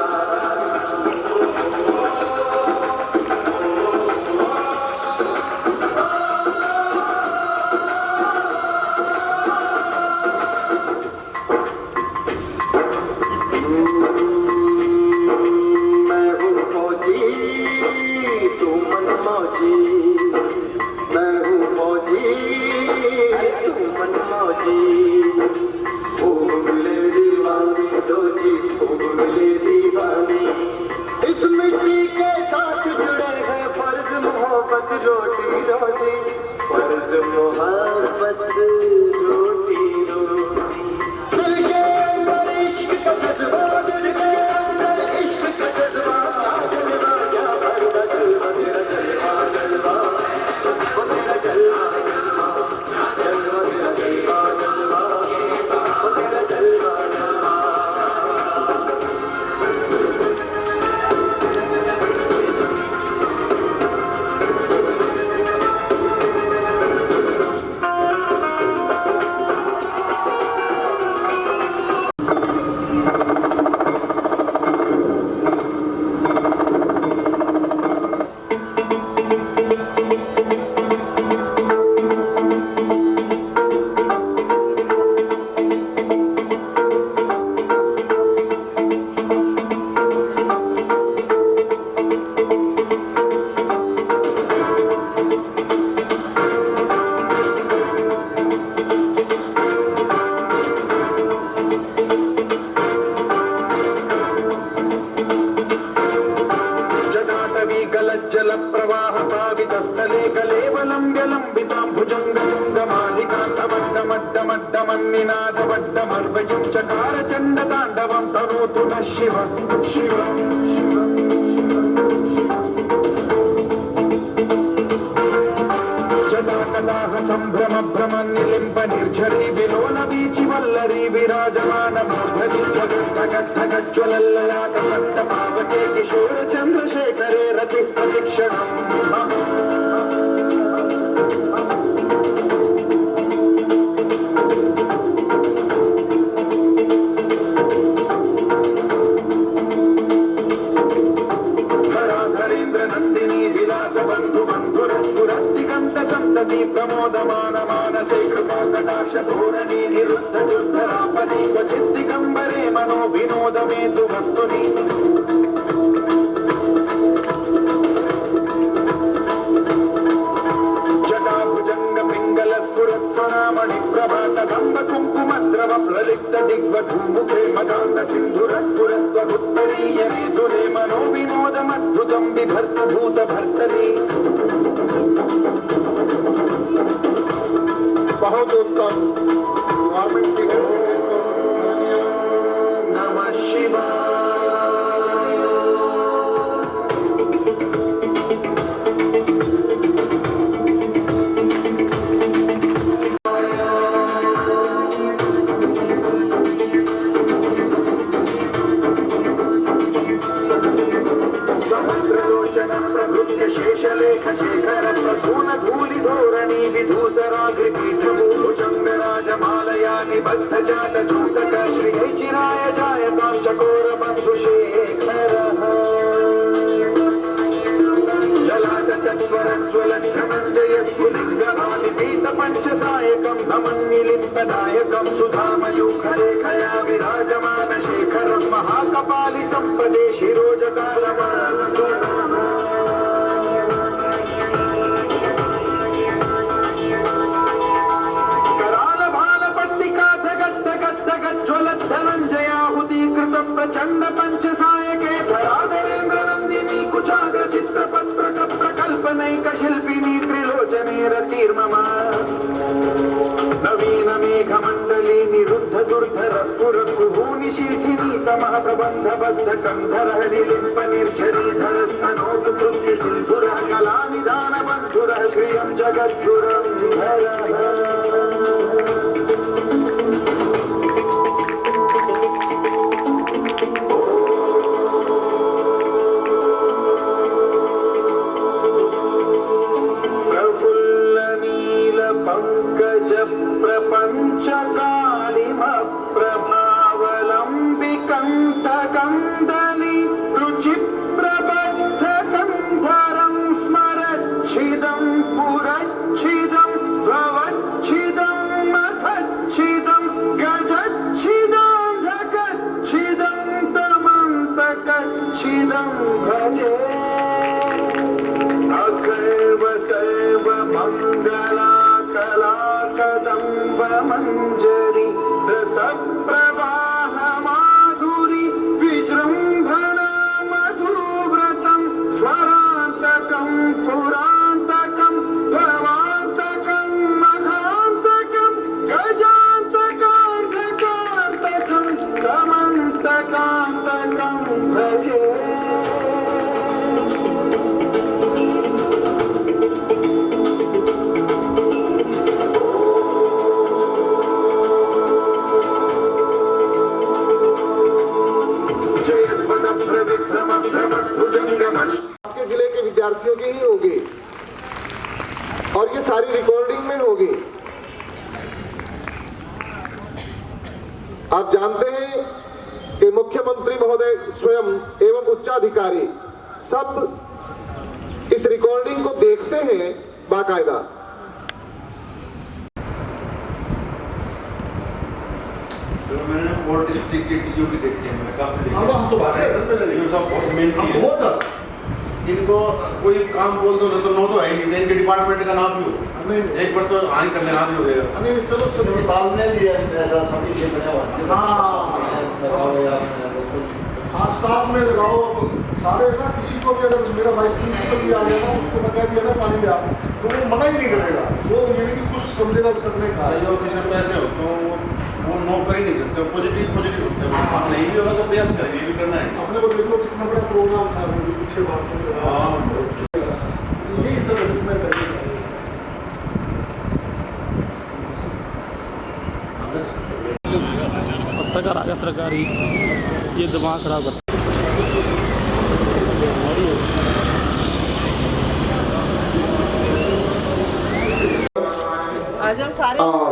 S8: मैं हूँ फौजी तू मन मौजी मैं हूँ फौजी तू मन मौजी खूब मिले दीवाने दो जी खूब मिले दीवाने इस मिट्टी के साथ जुड़े हैं फर्ज मोहब्बत रोटी रोजी फर्ज मोहब्बत रोटी रोजी दिल के अंदर इश्क का जज्बा दिल के अंदर इश्क का जज्बा जलवा क्या भरता जलवा तेरा जलवा जलवा वो तेरा जलवा जलवा जलवा तेरा जलवा जलवा वो तेरा जलवा जलवा जल प्रवाह पावितस्थले कलेवलम्ब्य लम्बितां भुजङ्गतुङ्गमालिकान्तमड्डमड्डमड्डमन्निनादवड्डमर्वयं चकार चण्डताण्डवं तनोतु नः शिव शिव जटाकटाह सम्भ्रम भ्रमन्निलिम्ब निर्झरी विलोल वीचि वल्लरी विराजमान मूर्धनि ज्वलल्ललाट पट्टपावके किशोर चन्द्रशेखरे रति प्रतिक्षणम् प्रमोदमान मानसे कृपा कटाक्ष धोरणी निरुद्ध दुर्धरापदे क्वचित् दिगम्बरे मनो विनोद मे तु वस्तुनि जटाभुजङ्ग पिङ्गल स्फुरत्स्वनामणि प्रभात कम्ब कुङ्कुमद्रव प्रलिप्त दिग्वधूमुखे मदान्त सिन्धुरस्फुरत्वगुत्तरीय मेधुरे मनो विनोदमद्भुतं बिभर्तु भूत भर्तरि बहुत उत्तम गवर्नमेंट की नमः शिवाय सहस्रलोचन प्रभृत्य शेषलेख शेखर प्रसून धूलि धोरणी विधूसराग्रिपीठभूभुजङ्गराजमालया निबद्ध जात जूतक श्रियै चिराय जायतां चकोर बन्धुशेखरः ललाट चत्वरज्ज्वलत् धनञ्जय स्फुलिङ्गमालिपीत पञ्चसायकं नमन्निलिम्पनायकं सुधामयूखलेखया विराजमान शेखरं महाकपालि सम्पदे शिरोजकालमस्तु प्रचंड पंचसायके धराधरेन्द्र नंदिनी कुचाग्र चित्रपत्र प्रकल्पनैक शिल्पिनी त्रिलोचने रतिर्मम नवीन मेघमण्डली निरुद्ध दुर्धर स्फुर कुहूनि शीथिनी तमः प्रबन्ध बद्ध कंधरः निलिम्प निर्झरीधर स्तनोतु कृत्य सिन्धुरः कलानिधान बन्धुरः श्रियं जगद्गुरं धरः मंजरी रसप्रवाह माधुरी विजृंभणा मधुव्रतं स्वरान्तकं पुरान्तकं भवान्तकं मघान्तकं गजान्तकान्तकान्तकं कमन्तकान्तकं भजे।
S6: आपके जिले के विद्यार्थियों की ही होगी और ये सारी रिकॉर्डिंग में होगी। आप जानते हैं कि मुख्यमंत्री महोदय स्वयं एवं उच्चाधिकारी सब इस रिकॉर्डिंग को देखते हैं बाकायदा।
S9: मैंने और डिस्ट्रिक्ट के टीओ की देखी है, मैंने काफी देखी है। इनको कोई काम बोल दो तो नो तो है नहीं, इनके डिपार्टमेंट का नाम भी हो एक बार तो हानि करने नाम भी हो जाएगा।
S5: चलो सब तालमेल दिया ऐसा सभी से बना हुआ। हाँ स्टाफ में लगाओ सारे ना, किसी को भी अगर मेरा वाइस प्रिंसिपल भी आ गया ना उसको मैं कह दिया ना पानी दिया तो वो मना ही नहीं करेगा, वो ये नहीं कुछ समझेगा कि सर ने कहा।
S9: ऑफिसर तो ऐसे हो तो वो नो कर ही नहीं सकते, पॉजिटिव होते हैं, काम नहीं भी होगा तो प्रयास करेंगे, ये भी करना है।
S5: अपने को देखो कितना बड़ा प्रोग्राम था पीछे बात यही सब मैं करेंगे।
S3: पत्रकार आगे पत्रकारी ये दिमाग खराब करता
S6: और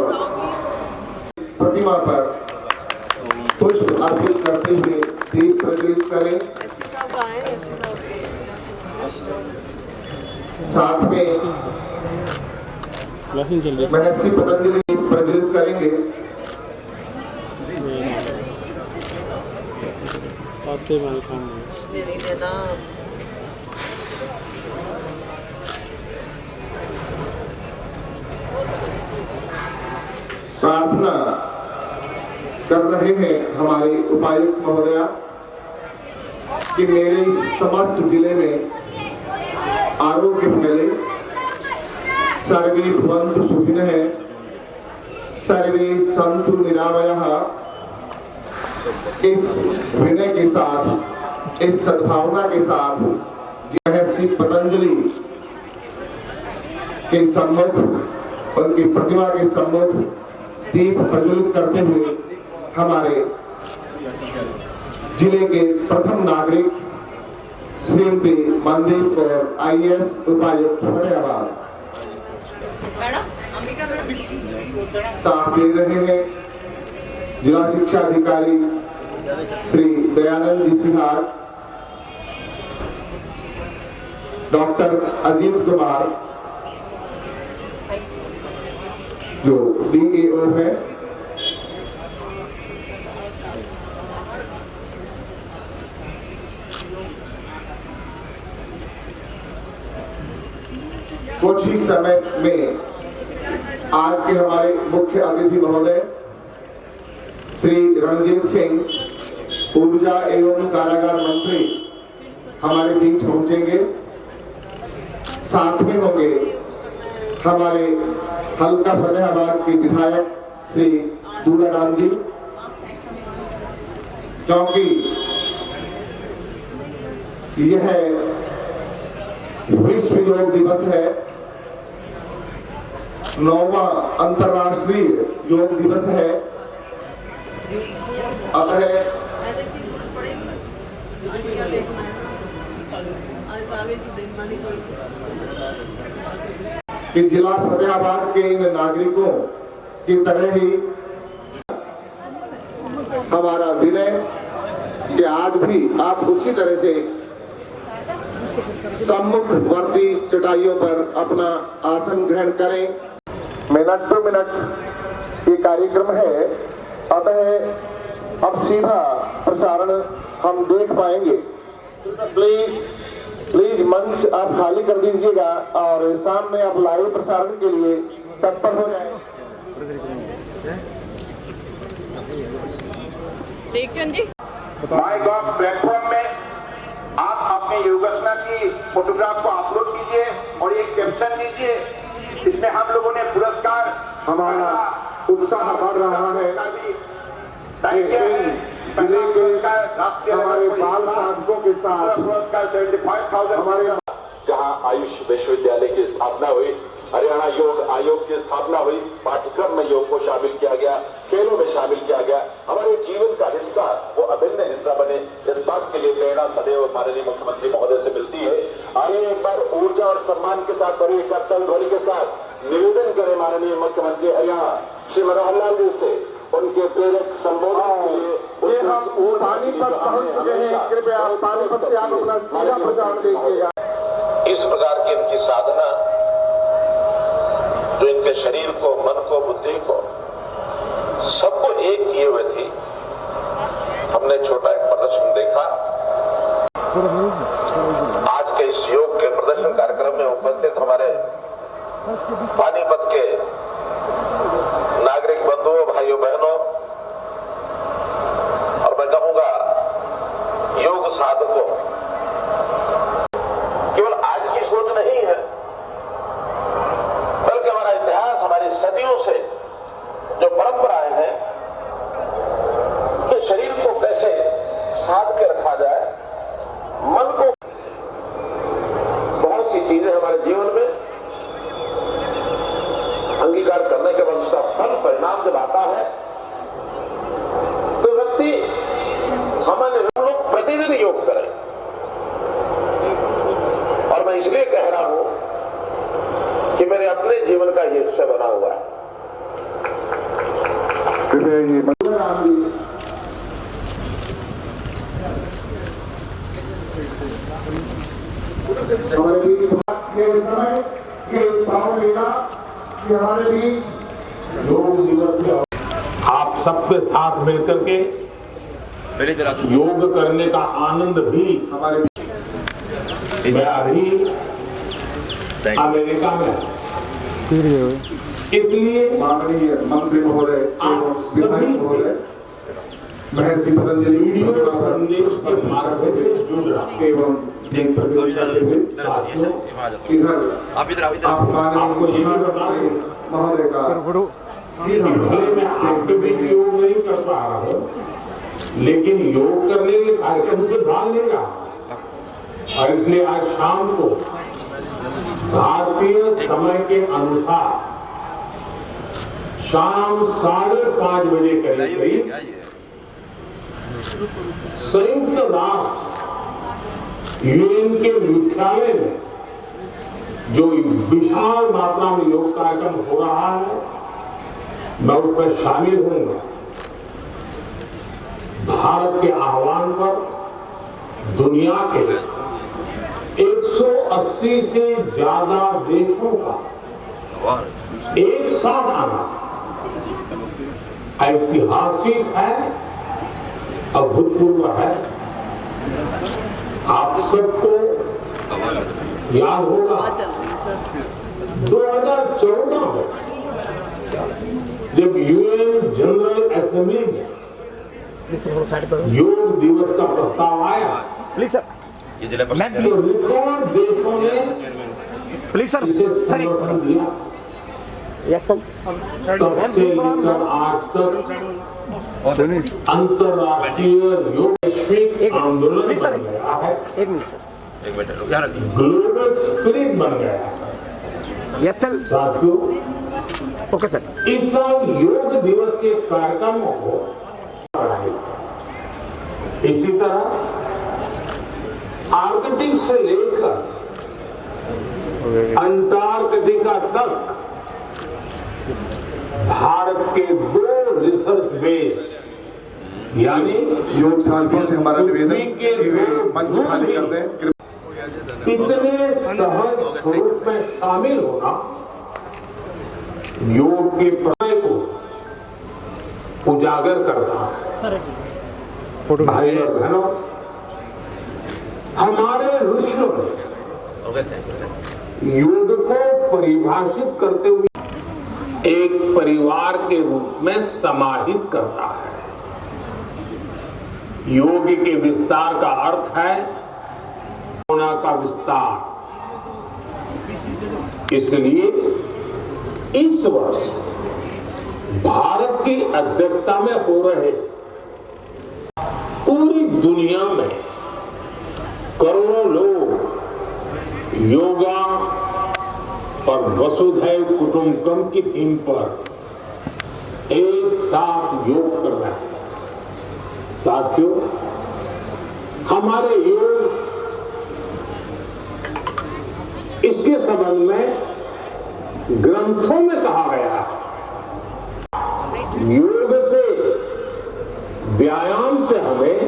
S6: प्रतिमा पर पुष्प अर्पित करते हुए दीप प्रज्वलित करें। साथ में महर्षि पतंजलि प्रज्वलित करेंगे। प्रार्थना कर रहे हैं हमारे उपायुक्त महोदया कि मेरे इस समस्त जिले में आरोग्य फैले, सर्वे भवन्तु सुखिनः, सर्वे सन्तु निरामयाः। इस विनय के साथ, इस सद्भावना के साथ महर्षि पतंजलि के सम्मुख, उनकी प्रतिमा के सम्मुख दीप प्रज्वलित करते हुए हमारे जिले के प्रथम नागरिक श्रीमती मनदीप कौर IAS उपायुक्त फतेहाबाद साथ दे रहे हैं जिला शिक्षा अधिकारी श्री दयानंद जी सिहाग, डॉक्टर अजीत कुमार जो DAO है, कुछ ही समय में आज के हमारे मुख्य अतिथि महोदय श्री रणजीत सिंह ऊर्जा एवं कारागार मंत्री हमारे बीच पहुंचेंगे। साथ में होंगे हमारे हल्का फतेहाबाद के विधायक श्री दूलाराम जी, क्योंकि यह विश्व योग दिवस है, 9वां अंतर्राष्ट्रीय योग दिवस है। अतः कि जिला फतेहाबाद के इन नागरिकों की तरह ही हमारा विनय कि आज भी आप उसी तरह से सम्मुखवर्ती चटाइयों पर अपना आसन ग्रहण करें। मिनट टू मिनट ये कार्यक्रम है, अतः अब सीधा प्रसारण हम देख पाएंगे। प्लीज मंच आप खाली कर दीजिएगा और सामने आप लाइव प्रसारण के लिए तत्पर हो जाएं।
S5: माय गॉड प्लेटफॉर्म में आप अपने योगासना की फोटोग्राफ को अपलोड कीजिए और एक कैप्शन दीजिए, इसमें हम लोगों ने पुरस्कार,
S6: हमारा उत्साह बढ़ रहा है। जिले के हमारे बाल साधकों के साथ
S5: पुरस्कार 75,000
S6: हमारे
S10: जहां आयुष विश्वविद्यालय की स्थापना हुई, हरियाणा योग आयोग की स्थापना हुई, पाठ्यक्रम में योग को शामिल किया गया, खेलों में शामिल किया गया, हमारे जीवन का हिस्सा, वो अभिन्न हिस्सा बने, इस बात के लिए प्रेरणा सदैव माननीय मुख्यमंत्री महोदय से मिलती है। आइए एक बार ऊर्जा और सम्मान के साथ बड़ी करतल ध्वनि के साथ निवेदन करें माननीय मुख्यमंत्री हरियाणा श्री मनोहर लाल जी से उनके प्रेरक संबोधन के लिए।
S6: हम पानीपत पहुंच चुके हैं, कृपया पानीपत से आप अपना सीधा प्रचार लीजिएगा।
S10: इस प्रकार की इनकी साधना जो इनके शरीर को, मन को, बुद्धि को, सबको एक किए हुए थी। हमने छोटा एक प्रदर्शन देखा। आज के इस योग के प्रदर्शन कार्यक्रम में उपस्थित हमारे पानीपत के नागरिक बंधुओं, भाइयों बहनों, और मैं कहूंगा योग साधकों, केवल आज की सोच नहीं है, बल्कि हमारा इतिहास, हमारी सदियों से जो परंपराएं हैं कि शरीर को कैसे साध के रखा जाए, मन को, बहुत सी चीजें हमारे जीवन में अंगीकार करने के बाद उसका फल परिणाम जब आता है तो व्यक्ति सामान्य लोग प्रतिदिन योग करें। और मैं इसलिए कह रहा हूं कि मेरे अपने जीवन का ये हिस्सा बना हुआ है।
S6: हमारे बीच के समय ये भाव लेगा कि हमारे बीच योग दिवस
S11: आप सबके साथ मिलकर के योग करने का आनंद भी
S6: हमारे
S11: मैं अभी अमेरिका में, इसलिए
S6: माननीय मंत्री महोदय एवं विधायक महोदय महर्षि पतंजलि
S11: वीडियो संदेश के माध्यम से जुड़ रहा
S6: एवं इधर आप
S11: आपको ये भी बता दें
S6: महोदय का
S11: भले मैं आपके भी योग नहीं कर पा रहा हूँ, लेकिन योग करने के कार्यक्रम से भाग नहीं रहा, और इसलिए आज शाम को भारतीय समय के अनुसार शाम 5:30 बजे करीब संयुक्त राष्ट्र यूएन के मुख्यालय में जो विशाल मात्रा में योग कार्यक्रम हो रहा है, मैं उस पर शामिल होऊंगा। भारत के आह्वान पर दुनिया के 180 से ज्यादा देशों का एक साथ आना ऐतिहासिक है, अभूतपूर्व है। आप सबको याद होगा 2014 में जब यूएन जनरल असेंबली में योग दिवस का प्रस्ताव आया, तो रिकॉर्ड देशों ने इसे समर्थन दिया। तब से लेकर आज तक अंतर्राष्ट्रीय योग वैश्विक आंदोलन बन गया है, ग्लोबल स्पिरिट बन गया है। साथियों, इस साल योग दिवस के कार्यक्रमों को इसी तरह आर्कटिक से लेकर अंटार्कटिका तक भारत के 2 रिसर्च बेस यानी
S6: योग साधकों से हमारा निवेदन कि वे मंच खाली कर दें।
S11: इतने सहज स्वरूप में शामिल होना योग के प्रत्यय को उजागर करता है। भाई और बहनों, हमारे ऋषियों ने योग को परिभाषित करते हुए एक परिवार के रूप में समाहित करता है। योग के विस्तार का अर्थ है कोरोना का विस्तार। इसलिए इस वर्ष भारत की अध्यक्षता में हो रहे पूरी दुनिया में करोड़ों लोग योगा और वसुधैव कुटुंबकम की थीम पर एक साथ योग कर रहे हैं। साथियों, हमारे योग इसके संबंध में ग्रंथों में कहा गया है, योग से, व्यायाम से हमें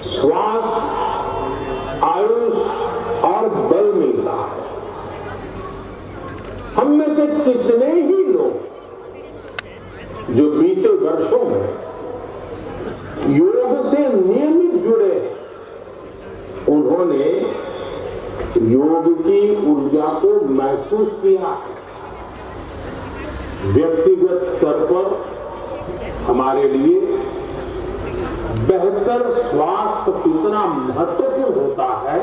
S11: स्वास्थ्य, आयुष और बल मिलता है। हम में से कितने ही लोग जो बीते वर्षों में योग से नियमित जुड़े, उन्होंने योग की ऊर्जा को महसूस किया। व्यक्तिगत स्तर पर हमारे लिए बेहतर स्वास्थ्य कितना महत्वपूर्ण होता है,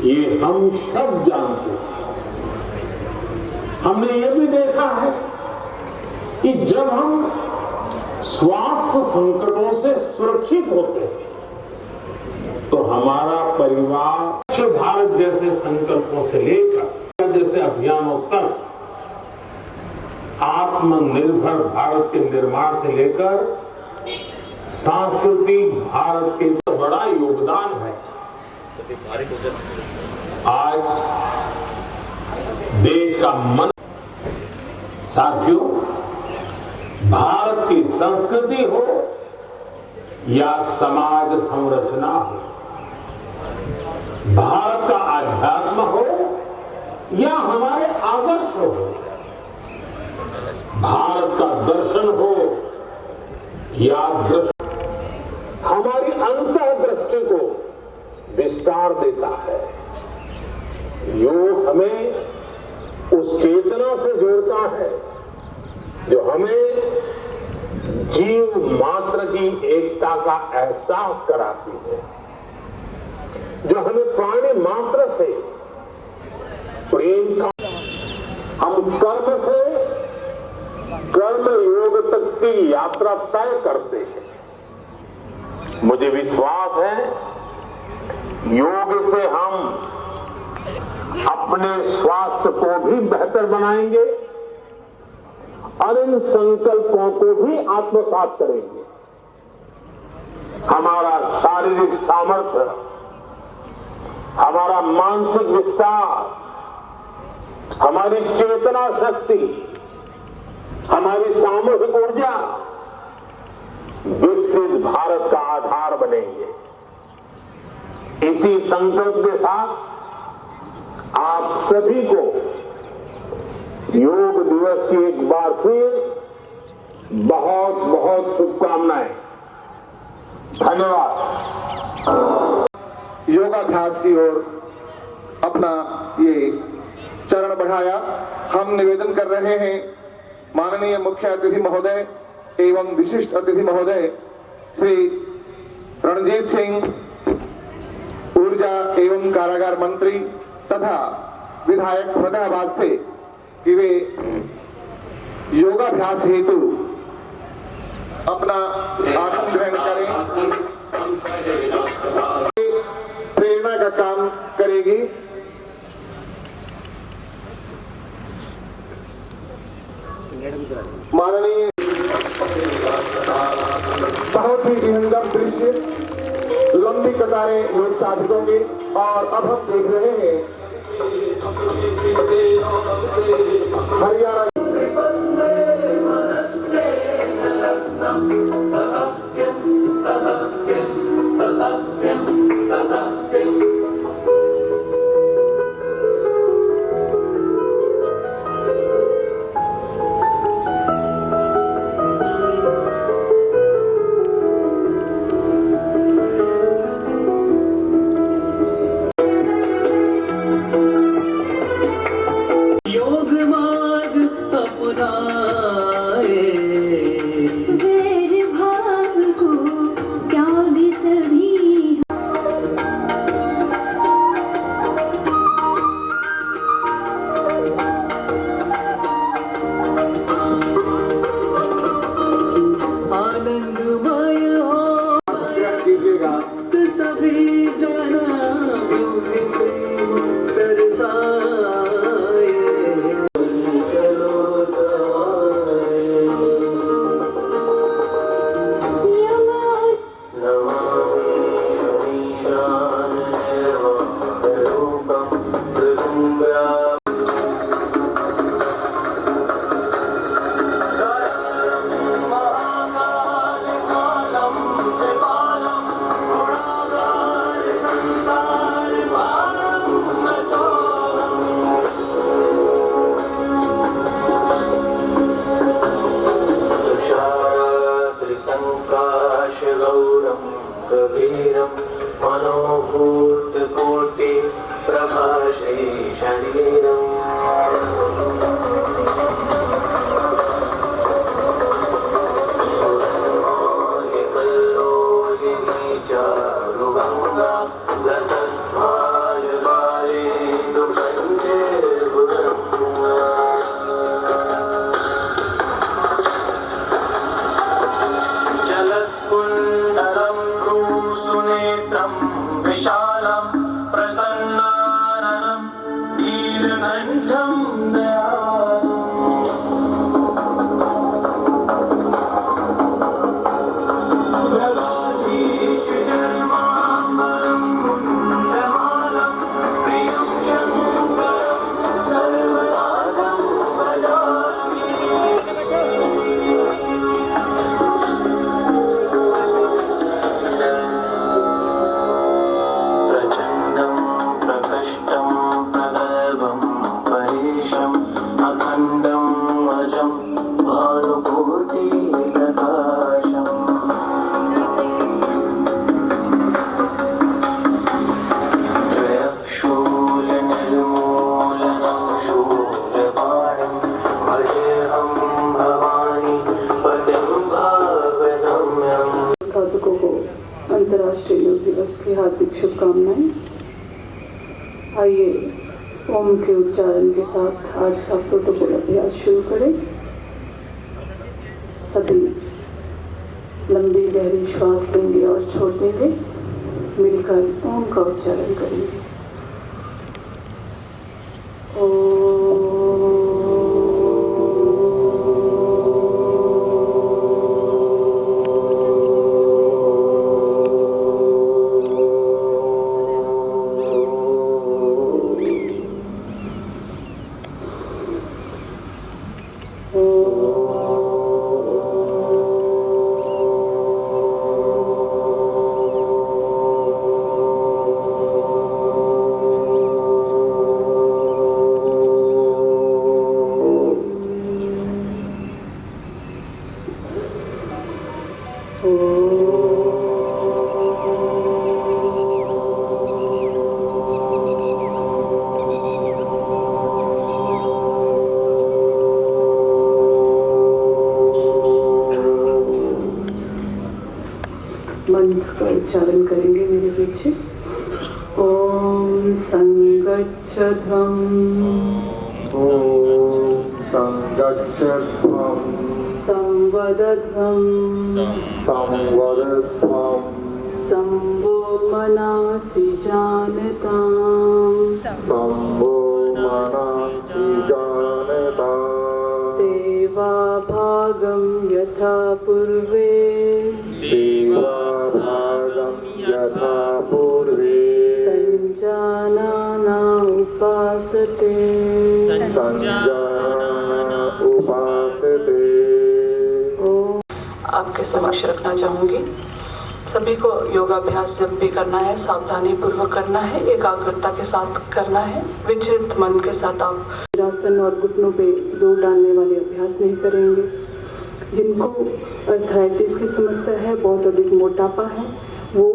S11: ये हम सब जानते हैं। हमने ये भी देखा है कि जब हम स्वास्थ्य संकटों से सुरक्षित होते हैं तो हमारा परिवार स्वच्छ भारत जैसे संकल्पों से लेकर जैसे अभियानों तक, आत्मनिर्भर भारत के निर्माण से लेकर सांस्कृतिक भारत के बड़ा योगदान है। आज देश का मन, साथियों, भारत की संस्कृति हो या समाज संरचना हो, भारत का अध्यात्म हो या हमारे आदर्श हो, भारत का दर्शन हो या दृष्टि, हमारी अंतर्दृष्टि को विस्तार देता है। योग हमें उस चेतना से जोड़ता है जो हमें जीव मात्र की एकता का एहसास कराती है, जो हमें प्राणी मात्र से प्रेम का, हम कर्म से कर्म योग तक की यात्रा तय करते हैं। मुझे विश्वास है योग से हम अपने स्वास्थ्य को भी बेहतर बनाएंगे और इन संकल्पों को भी आत्मसात करेंगे। हमारा शारीरिक सामर्थ्य, हमारा मानसिक विस्तार, हमारी चेतना शक्ति, हमारी सामूहिक ऊर्जा विकसित भारत का आधार बनेंगे। इसी संकल्प के साथ आप सभी को योग दिवस की एक बार फिर बहुत बहुत शुभकामनाएं। धन्यवाद।
S6: योगाभ्यास की ओर अपना ये चरण बढ़ाया। हम निवेदन कर रहे हैं माननीय मुख्य अतिथि महोदय एवं विशिष्ट अतिथि महोदय श्री रणजीत सिंह, ऊर्जा एवं कारागार मंत्री तथा विधायक फतेहाबाद से, कि वे योगाभ्यास हेतु अपना आसन ग्रहण करें। प्रेरणा का काम करेगी। माननीय, बहुत ही विहंगम दृश्य, लंबी कतारें योग साधकों की, और अब हम देख रहे हैं हरियाणा
S7: अंतर्राष्ट्रीय योग दिवस की हार्दिक शुभकामनाएं। आइए ओम के उच्चारण के साथ आज का प्रोटोकॉल अभ्यास शुरू करें। सभी लंबी गहरी श्वास लेंगे और छोड़ देंगे। मिलकर ओम का उच्चारण करेंगे। मंत्र का उच्चारण करेंगे मेरे पीछे। ओम संगच्छध्वं
S6: ओम संगच्छध्वं
S7: संवदध्वं
S6: संवदध्वं
S7: संवो मनासि जानताम्
S6: संवो मनासि जानताम्
S7: देवाभागं यथा पूर्वे
S6: देवाभागं यथा पूर्वे
S7: संजाना उपासते
S6: संजाना उपासते।
S7: आपके समक्ष रखना चाहूंगी। सभी को योगाभ्यास जब भी करना है सावधानी पूर्वक करना है, एकाग्रता के साथ करना है। विचलित मन के साथ आप आसन और घुटनों पे जोर डालने वाले अभ्यास नहीं करेंगे। जिनको अर्थराइटिस की समस्या है, बहुत अधिक मोटापा है, वो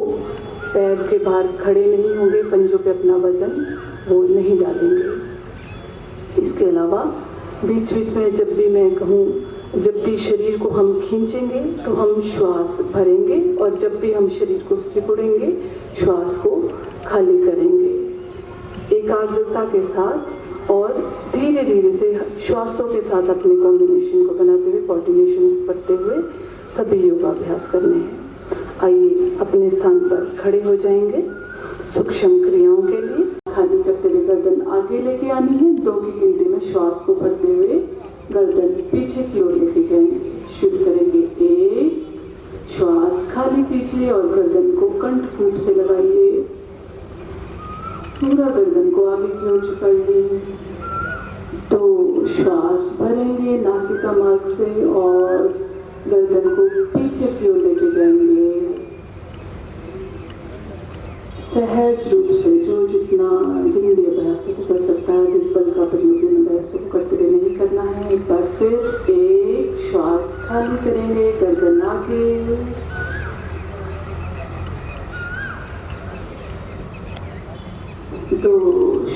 S7: पैर के बाहर खड़े नहीं होंगे, पंजों पे अपना वजन वो नहीं डालेंगे। इसके अलावा बीच बीच में जब भी मैं कहूँ, जब भी शरीर को हम खींचेंगे तो हम श्वास भरेंगे और जब भी हम शरीर को सिकुड़ेंगे श्वास को खाली करेंगे। एकाग्रता के साथ और धीरे धीरे से श्वासों के साथ अपने कॉम्बिनेशन को बनाते हुए, कोऑर्डिनेशन करते हुए सभी योगाभ्यास करने हैं। आइए अपने स्थान पर खड़े हो जाएंगे। सूक्ष्म क्रियाओं के लिए खाली करते हुए गर्दन आगे लेके आनी है। 2 की गिनती में श्वास को भरते हुए गर्दन पीछे की ओर लेके जाएंगे। शुरू करेंगे। 1, श्वास खाली कीजिए और गर्दन को कंठकूट से लगाइए। पूरा गर्दन को आगे की ओर झुकाइए। 2, श्वास भरेंगे नासिका मार्ग से और गर्दन को पीछे की ओर लेके जाएंगे। सहज रूप से जो जितना जिन भी अभ्यासों को कर सकता है, दिग्बल का प्रयोग इन अभ्यासों को करते हुए नहीं करना है। एक बार फिर 1, श्वास खाली करेंगे, गर्दन आगे। 2,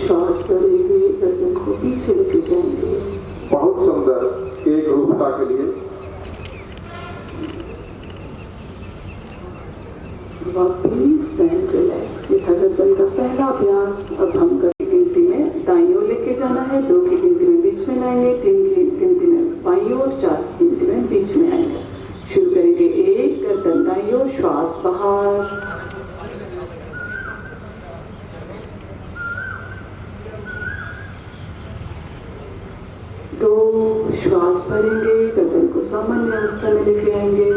S7: श्वास भरेंगे, गर्दन को पीछे लेके जाएंगे।
S6: बहुत सुंदर एक रूपता के लिए
S7: वापिस एंड रिलैक्स। ये था गर्दन का पहला अभ्यास। अब हम की गिनती में दाईं ओर लेके जाना है। 2 की गिनती में बीच में लाएंगे, 3 की गिनती में बाईं ओर, 4 की गिनती में बीच में आएंगे। शुरू करेंगे। 1, गर्दन दाईं ओर, श्वास बाहर। 2, श्वास भरेंगे, गर्दन को सामान्य अवस्था में लेके आएंगे।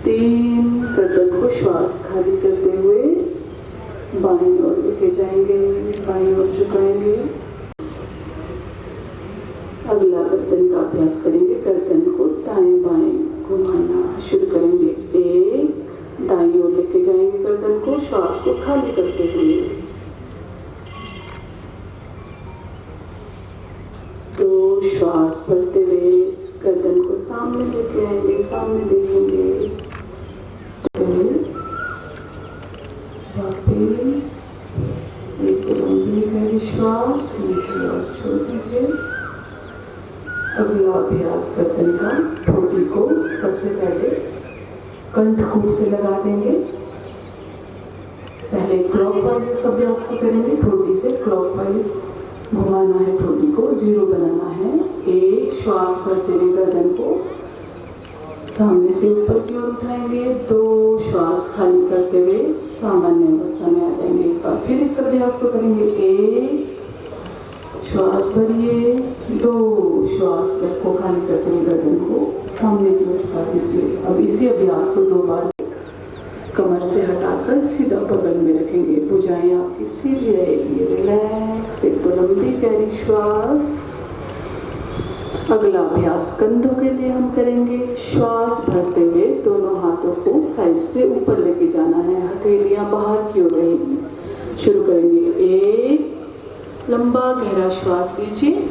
S7: 3, गर्दन को श्वास खाली करते हुए बाईं ओर लेके जाएंगे, बाईं ओर झुकाएंगे। अगला गर्दन का अभ्यास करेंगे। गर्दन को दाएं बाएं घुमाना शुरू करेंगे। 1, दाईं ओर लेके जाएंगे गर्दन को, श्वास को खाली करते हुए। 2, श्वास भरते हुए गर्दन को सामने लेके आएंगे, सामने देखेंगे। वापिस एक लंबी गहरी श्वास लीजिए और छोड़ दीजिए। अगला अभ्यास गर्दन का, ठोड़ी को सबसे पहले कंठकूट से लगा देंगे। पहले क्लॉकवाइज इस अभ्यास को करेंगे। ठोड़ी से क्लॉकवाइज घुमाना है, ठोड़ी को जीरो बनाना है। एक श्वास भरते हुए गर्दन को सामने से ऊपर की ओर उठाएंगे। दो श्वास खाली करते हुए सामान्य अवस्था में आ जाएंगे। एक बार फिर इस अभ्यास को करेंगे। एक श्वास भरिए, दो श्वास को खाली करते हुए गर्दन को सामने की ओर उठा दीजिए। अब इसी अभ्यास को 2 बार कमर से हटाकर सीधा बगल में रखेंगे। भुजाएं आपकी सीधी रहेगी। रिलैक्स, एक तो लंबी गहरी श्वास। अगला अभ्यास कंधों के लिए हम करेंगे। श्वास भरते हुए दोनों हाथों को साइड से ऊपर लेके जाना है। हथेलियां बाहर की ओर रहेगी। शुरू करेंगे। एक लंबा गहरा श्वास लीजिए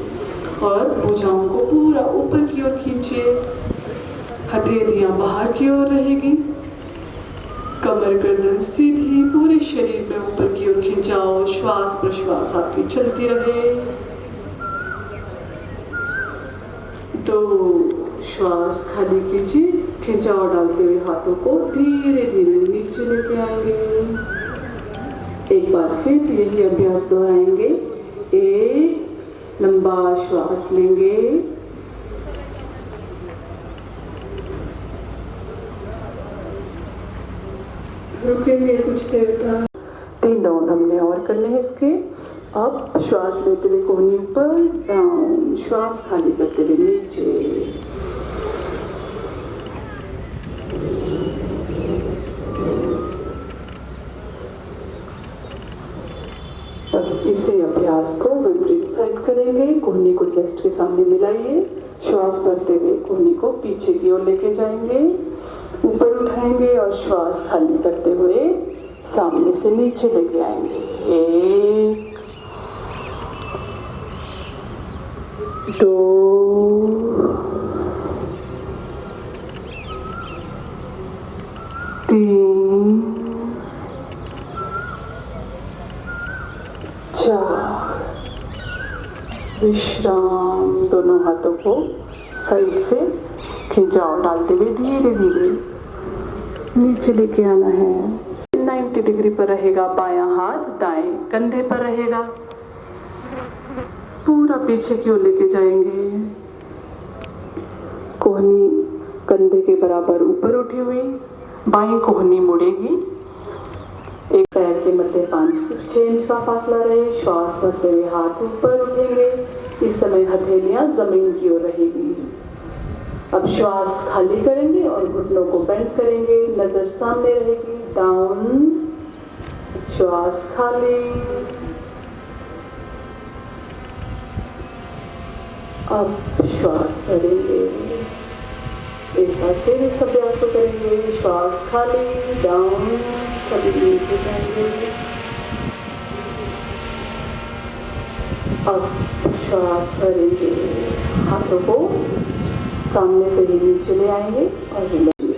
S7: और भुजाओं को पूरा ऊपर की ओर खींचिए। हथेलियां बाहर की ओर रहेगी। कमर गर्दन सीधी, पूरे शरीर में ऊपर की ओर खिंचाओ। श्वास प्रश्वास आपकी चलती रहे। तो श्वास खाली कीजिए। खिंचाव डालते हुए हाथों को धीरे धीरे नीचे लेके आएंगे। एक बार फिर यही अभ्यास दोहराएंगे। एक लंबा श्वास लेंगे। रुकेंगे कुछ देर तक। 3 राउंड हमने और करने हैं इसके। अब श्वास लेते हुए कोहनी ऊपर, डाउन, श्वास खाली करते हुए नीचे। अब इसी अभ्यास को विपरीत साइड करेंगे। कोहनी को चेस्ट के सामने मिलाइए। श्वास भरते हुए कोहनी को पीछे की ओर लेके जाएंगे। ऊपर उठाएंगे और श्वास खाली करते हुए सामने से नीचे लेके आएंगे। 1 2 3 4। विश्राम। दोनों हाथों को साइड से खिंचाव डालते हुए धीरे धीरे नीचे लेके आना है। 90 डिग्री पर रहेगा बायां हाथ, दाएं कंधे पर रहेगा। पूरा पीछे की ओर लेके जाएंगे। कोहनी कंधे के बराबर ऊपर उठी हुई, बाईं कोहनी मुड़ेगी। एक पैर के मध्य 5-6 इंच का फासला रहे। श्वास भरते हुए हाथ ऊपर उठेंगे। इस समय हथेलियां जमीन की ओर रहेगी। अब श्वास खाली करेंगे और घुटनों को बेंड करेंगे। नजर सामने रहेगी। डाउन, श्वास खाली। अब श्वास भरेंगे। एक बार फिर इस अभ्यास को करेंगे। श्वास खाली, डाउन, कभी नीचे जाएंगे। अब श्वास भरेंगे। हाथों को सामने से ही नीचे ले आएंगे और हिलाइए।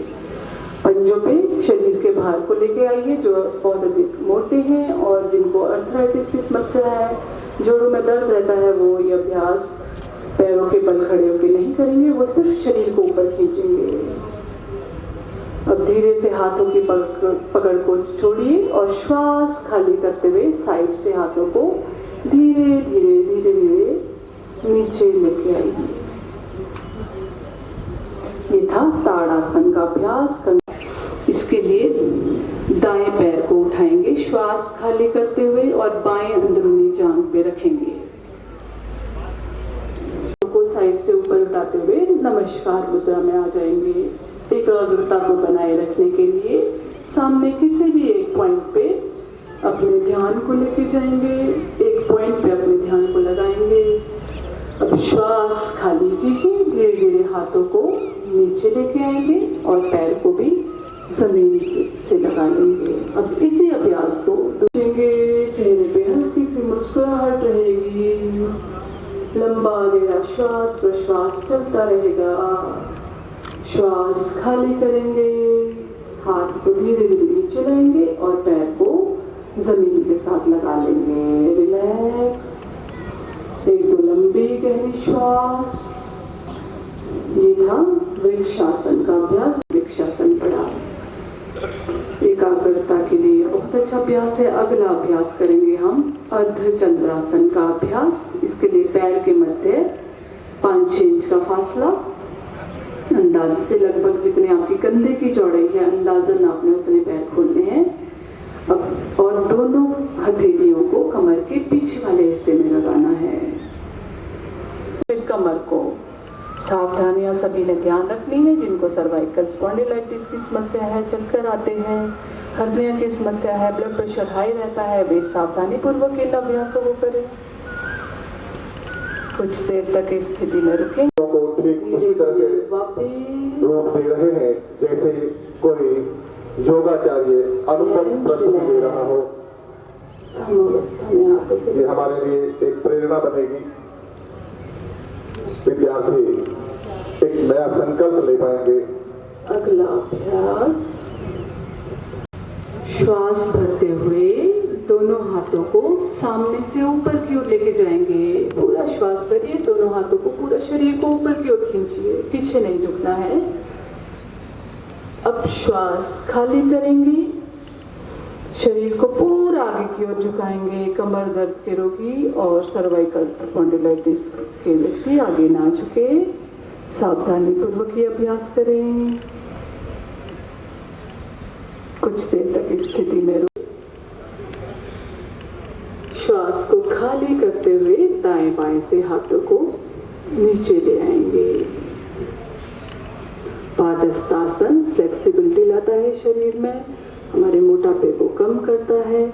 S7: पंजों पे शरीर के भार को लेके आइए। जो बहुत अधिक मोटे हैं और जिनको अर्थराइटिस की समस्या है, जोड़ों में दर्द रहता है, वो ये अभ्यास पैरों के बल खड़े होकर नहीं करेंगे। वो सिर्फ शरीर को ऊपर खींचेंगे। अब धीरे से हाथों की पकड़ को छोड़िए और श्वास खाली करते हुए साइड से हाथों को धीरे धीरे धीरे धीरे नीचे लेके आइए। ये था ताड़ासन का अभ्यास। इसके लिए दाएं पैर को उठाएंगे श्वास खाली करते हुए और बाएं अंदरूनी जांघ पे रखेंगे। को साइड से ऊपर उठाते हुए नमस्कार मुद्रा में आ जाएंगे। एकाग्रता को बनाए रखने के लिए सामने किसी भी एक पॉइंट पे अपने ध्यान को लेके जाएंगे। एक पॉइंट पे अपने ध्यान को लगाएंगे। अब श्वास खाली कीजिए। धीरे धीरे हाथों को नीचे लेके आएंगे और पैर को भी जमीन से लगा लेंगे। अब इसी अभ्यास को देखेंगे। चेहरे पे हल्की सी मुस्कुराहट रहेगी। लंबा गहरा श्वास प्रश्वास चलता रहेगा। श्वास खाली करेंगे। हाथ को धीरे धीरे नीचे लाएंगे और पैर को जमीन के साथ लगा लेंगे। रिलैक्स। एक दो लंबी गहरी श्वास। ये था वृक्षासन का अभ्यास। वृक्षासन पड़ा। एकाग्रता के लिए बहुत अच्छा अभ्यास है। अगला अभ्यास करेंगे हम अर्धचंद्रासन का अभ्यास। इसके लिए पैर के मध्य 5-6 इंच का फासला, अंदाजे से लगभग जितने आपकी कंधे की चौड़ाई है अंदाजन आपने उतने पैर खोलने हैं। अब और दोनों हथेलियों को कमर के पीछे वाले हिस्से में लगाना है। फिर कमर को सावधानियां सभी ने ध्यान रखनी है। जिनको सर्वाइकल स्पॉन्डिलाइटिस की समस्या है, चक्कर आते हैं, हर्निया की समस्या है, ब्लड प्रेशर हाई रहता है, वे सावधानी पूर्वक इन अभ्यासों को करें। कुछ देर तक इस स्थिति में रुकें।
S6: उसी तरह से रूप दे रहे हैं जैसे कोई योगाचार्य अनुपम प्रस्तुति दे रहा हो। ये हमारे लिए एक प्रेरणा बनेगी। विद्यार्थी एक नया संकल्प ले पाएंगे।
S7: अगला अभ्यास, श्वास भरते हुए दोनों हाथों को सामने से ऊपर की ओर लेके जाएंगे। पूरा श्वास भरिए, दोनों हाथों को पूरा शरीर को ऊपर की ओर खींचिए, पीछे नहीं झुकना है। अब श्वास खाली करेंगे, शरीर को पूरा आगे की ओर झुकाएंगे। कमर दर्द के रोगी और सर्वाइकल स्पॉन्डिलाइटिस के व्यक्ति आगे ना झुके, सावधानी पूर्वक ये अभ्यास करें। कुछ देर तक इस स्थिति में श्वास को खाली करते हुए दाएं बाएं से हाथों को नीचे ले आएंगे। पादहस्तासन फ्लेक्सिबिलिटी लाता है शरीर में, हमारे मोटापे को कम करता है,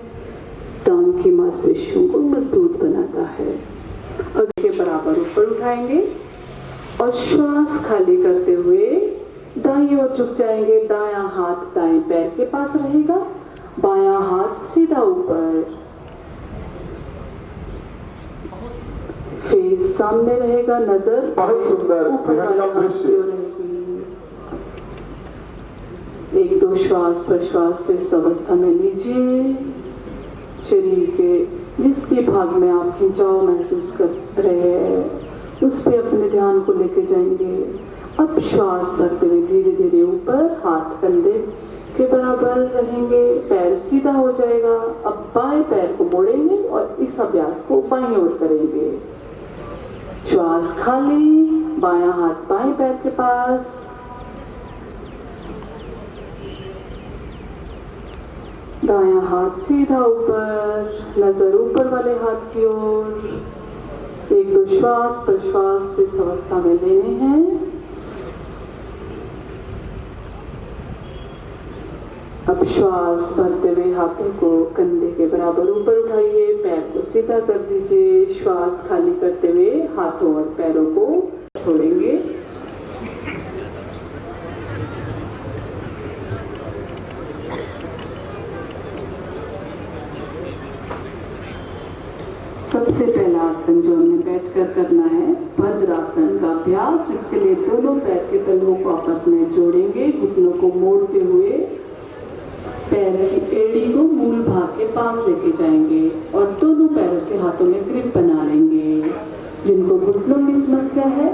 S7: टांग की मांसपेशियों को मजबूत बनाता है। अग्र के बराबर ऊपर उठाएंगे और श्वास खाली करते हुए दाईं ओर झुक जाएंगे। दायां हाथ दाएं पैर के पास रहेगा, बायां हाथ सीधा ऊपर, फेस सामने रहेगा, नजर
S6: बहुत सुंदर
S7: ऊपर वाले दृश्य रहेगी। 1-2 श्वास प्रश्वास से इस अवस्था में लीजिए। शरीर के जिस भी भाग में आप खिंचाव महसूस कर रहे हैं उस पे अपने ध्यान को लेके जाएंगे। अब श्वास भरते हुए धीरे धीरे ऊपर, हाथ कंधे के बराबर रहेंगे, पैर सीधा हो जाएगा। अब बाएं पैर को मोड़ेंगे और इस अभ्यास को बाईं ओर करेंगे। श्वास खाली, बायां हाथ बाएं पैर के पास, दायां हाथ सीधा ऊपर, नजर ऊपर वाले हाथ की ओर। 1-2 श्वास प्रश्वास से इस अवस्था में लेने हैं। अब श्वास भरते हुए हाथों को कंधे के बराबर ऊपर उठाइए, पैर को सीधा कर दीजिए। श्वास खाली करते हुए हाथों और पैरों को छोड़ेंगे। सबसे पहला आसन जो हमने बैठकर करना है भद्रासन का अभ्यास। इसके लिए दोनों पैर के तलवों को आपस में जोड़ेंगे, घुटनों को मोड़ते हुए पैर की एड़ी को मूल भाग के पास लेके जाएंगे और दोनों पैरों से हाथों में ग्रिप बना लेंगे। जिनको घुटनों की समस्या है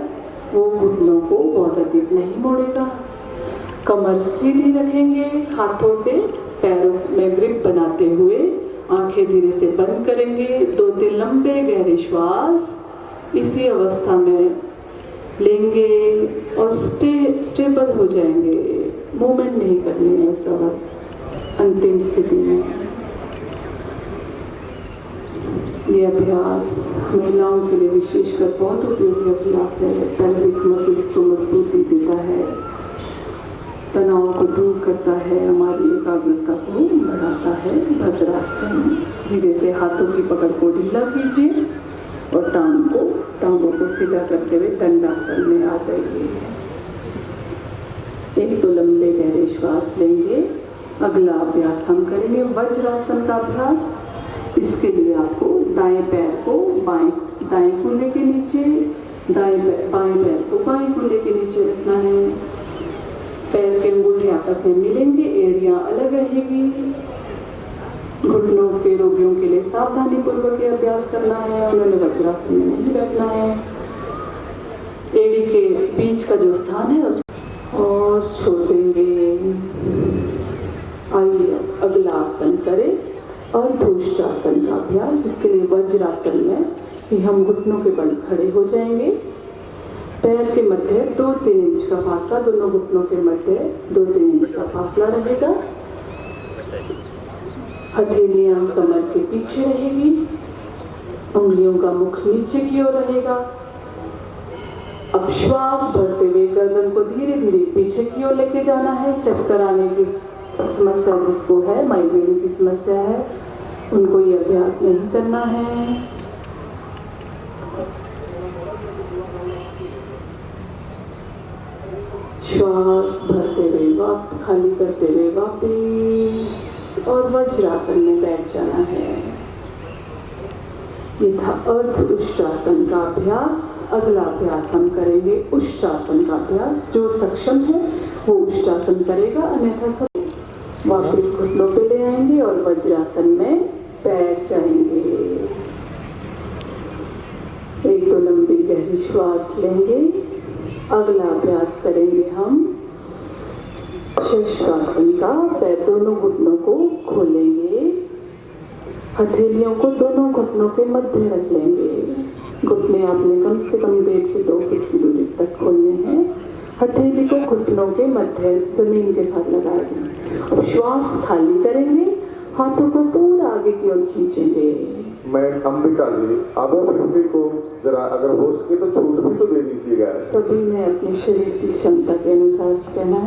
S7: वो घुटनों को बहुत अधिक नहीं मोड़ेगा। कमर सीधी रखेंगे, हाथों से पैरों में ग्रिप बनाते हुए आंखें धीरे से बंद करेंगे। 2-3 लंबे गहरे श्वास इसी अवस्था में लेंगे और स्टेबल हो जाएंगे। मूवमेंट नहीं करनी है इस वक्त अंतिम स्थिति में। ये अभ्यास महिलाओं के लिए विशेषकर बहुत उपयोगी अभ्यास है। पेल्विक मसल्स को मजबूती देता है, तनाव को दूर करता है, हमारी एकाग्रता को बढ़ाता है। भद्रासन, धीरे से हाथों की पकड़ को ढीला कीजिए और टांगों को सीधा करते हुए दंडासन में आ जाइए। 1-2 लंबे गहरे श्वास लेंगे। अगला अभ्यास हम करेंगे वज्रासन का अभ्यास। इसके लिए आपको दाएं पैर को दाएं कूल्हे के नीचे, बाएं पैर को बाएं कूल्हे के नीचे रखना है। पैर के अंगूठे आपस में मिलेंगे, एड़ियां अलग रहेगी। घुटनों के रोगियों के लिए सावधानी पूर्वक ये अभ्यास करना है, उन्होंने वज्रासन में नहीं बैठना है। एड़ी के बीच का जो स्थान है उस और छोड़ देंगे। आइए अगला आसन करें। अर्धउष्ट्रासन का अभ्यास, इसके लिए वज्रासन में कि हम घुटनों के बल खड़े हो जाएंगे। पैर के मध्य 2-3 इंच का फासला, दोनों घुटनों के मध्य 2-3 इंच का फासला रहेगा। हथेलियां कमर के पीछे रहेगी, उंगलियों का मुख नीचे की ओर रहेगा। अब श्वास भरते हुए गर्दन को धीरे धीरे पीछे की ओर लेके जाना है। चक्कर आने की समस्या जिसको है, माइग्रेन की समस्या है, उनको ये अभ्यास नहीं करना है। श्वास भरते हुए खाली करते हुए वापस और वज्रासन में बैठ जाना है। ये था अर्धउष्ट्रासन का अभ्यास। अगला अभ्यास हम करेंगे उष्ट्रासन का अभ्यास। जो सक्षम है वो उष्ट्रासन करेगा, अन्यथा सब वापस घुटनों पे ले आएंगे और वज्रासन में बैठ जाएंगे। एक दो लंबी गहरी श्वास लेंगे। अगला अभ्यास करेंगे हम शशकासन का। पैर दोनों घुटनों को खोलेंगे, हथेलियों को दोनों घुटनों के मध्य रख लेंगे। घुटने आपने कम से कम 1.5 से 2 फुट की दूरी तक खोलने हैं। हथेली को घुटनों के मध्य जमीन के साथ लगा देंगे। अब श्वास खाली करेंगे, हाथों को पूरा आगे की ओर खींचेंगे।
S6: मैं अंबिका जी, आप व्यक्ति को जरा अगर हो सके तो छूट भी तो दे दीजिएगा।
S7: सभी ने अपने शरीर की क्षमता के अनुसार करना